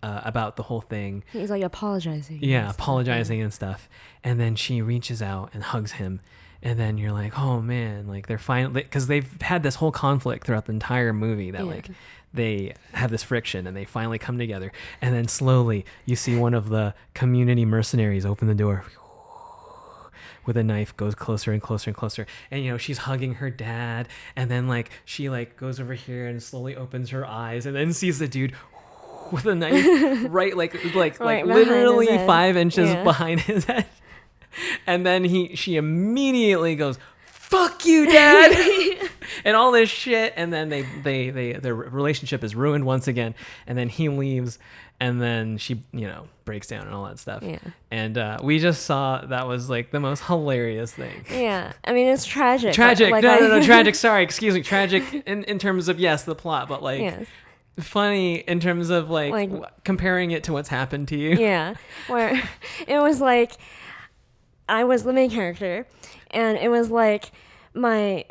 about the whole thing. He's like apologizing. Yeah, apologizing and stuff. And then she reaches out and hugs him. And then you're like, oh man, like they're finally, because they've had this whole conflict throughout the entire movie that like they have this friction and they finally come together. And then slowly you see one of the community mercenaries open the door with a knife, goes closer and closer and closer. And, you know, she's hugging her dad. And then like she like goes over here and slowly opens her eyes and then sees the dude with a knife right like literally 5 inches behind his head. And then she immediately goes, "Fuck you, Dad," and all this shit. And then their relationship is ruined once again. And then he leaves, and then she, you know, breaks down and all that stuff. Yeah. And we just saw that was like the most hilarious thing. Yeah, I mean it's tragic. Tragic. Like, no, tragic. Sorry, excuse me. Tragic in terms of the plot, but like. Yes. Funny in terms of like comparing it to what's happened to you. Yeah, where it was like I was the main character, and it was like my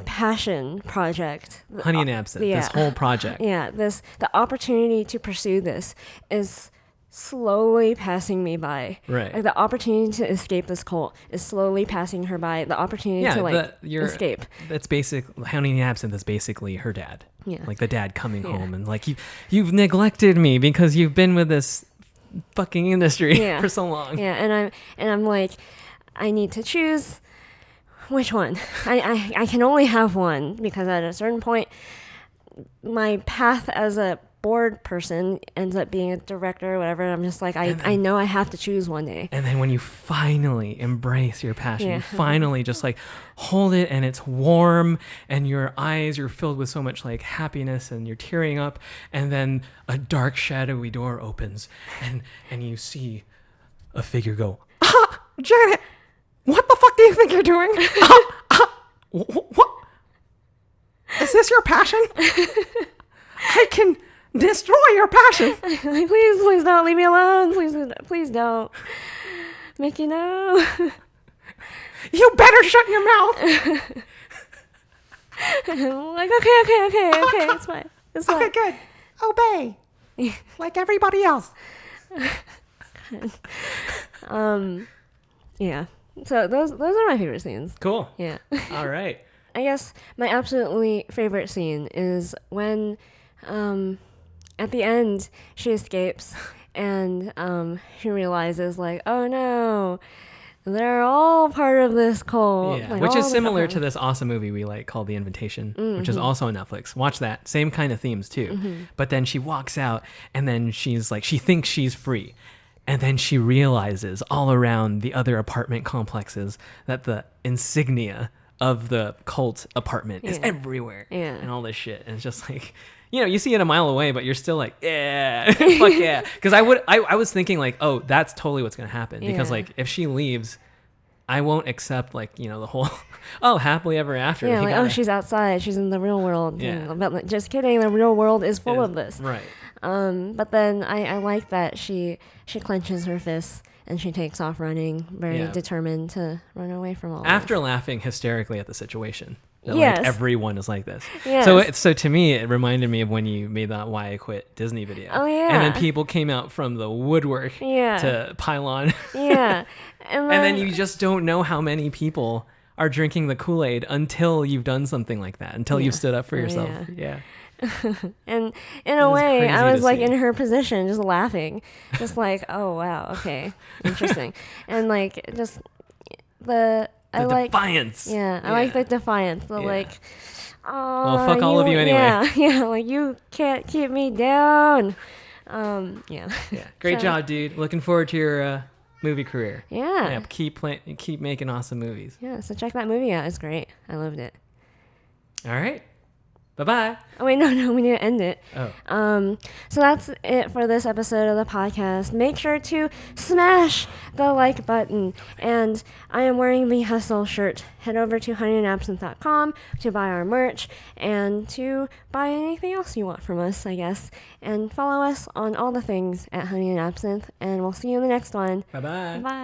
passion project. Honey and Absinthe. This whole project. Yeah, the opportunity to pursue this is slowly passing me by. Right. Like the opportunity to escape this cult is slowly passing her by. The opportunity to escape. That's basic. Honey and Absinthe is basically her dad. Yeah. Like the dad coming home and like you've neglected me because you've been with this fucking industry for so long. Yeah, and I'm like, I need to choose which one. I can only have one because at a certain point, my path as a board person ends up being a director or whatever. I'm just like, I know I have to choose one day. And then when you finally embrace your passion, you finally just like hold it and it's warm and your eyes, you're filled with so much like happiness and you're tearing up. And then a dark shadowy door opens and you see a figure go, Janet, what the fuck do you think you're doing? What? Is this your passion? I can destroy your passion. Like, please don't leave me alone. Please don't. Mickey, no. You better shut your mouth. I'm like, okay, it's fine. Okay, good. Obey. Like everybody else. Yeah. So those are my favorite scenes. Cool. Yeah. All right. I guess my absolutely favorite scene is when at the end she escapes and she realizes like, oh no, they're all part of this cult. Yeah, like, which is similar to this awesome movie we like called The Invitation, which is also on Netflix. Watch that. Same kind of themes too. But then she walks out and then she's like, she thinks she's free. And then she realizes all around the other apartment complexes that the insignia of the cult apartment is everywhere. Yeah. And all this shit. And it's just like, you know, you see it a mile away, but you're still like, yeah, fuck yeah. Because I was thinking like, oh, that's totally what's going to happen. Because like, if she leaves, I won't accept like, you know, the whole, oh, happily ever after. Yeah, like, oh, she's outside. She's in the real world. Yeah. But like, just kidding. The real world is full of this. Right. But then I like that she clenches her fists and she takes off running, very determined to run away from all after this. laughing hysterically at the situation. That, Yes. like, everyone is like this. Yes. So to me, it reminded me of when you made that Why I Quit Disney video. Oh, yeah. And then people came out from the woodwork to pile on. Yeah. And then you just don't know how many people are drinking the Kool-Aid until you've done something like that, until you've stood up for yourself. Yeah. And in a way, I was like see. in her position, just laughing, just like, oh wow, okay, interesting, and like just the defiance. I like the defiance. The like, oh, well, fuck all of you anyway. Yeah, like you can't keep me down. Yeah. Great job, dude. Looking forward to your movie career. Yeah. Keep making awesome movies. Yeah. So check that movie out. It's great. I loved it. All right. Bye-bye. Oh, wait, no, we need to end it. Oh. So that's it for this episode of the podcast. Make sure to smash the like button. And I am wearing the Hustle shirt. Head over to honeyandabsinthe.com to buy our merch and to buy anything else you want from us, I guess. And follow us on all the things at Honey and Absinthe. And we'll see you in the next one. Bye-bye. Bye.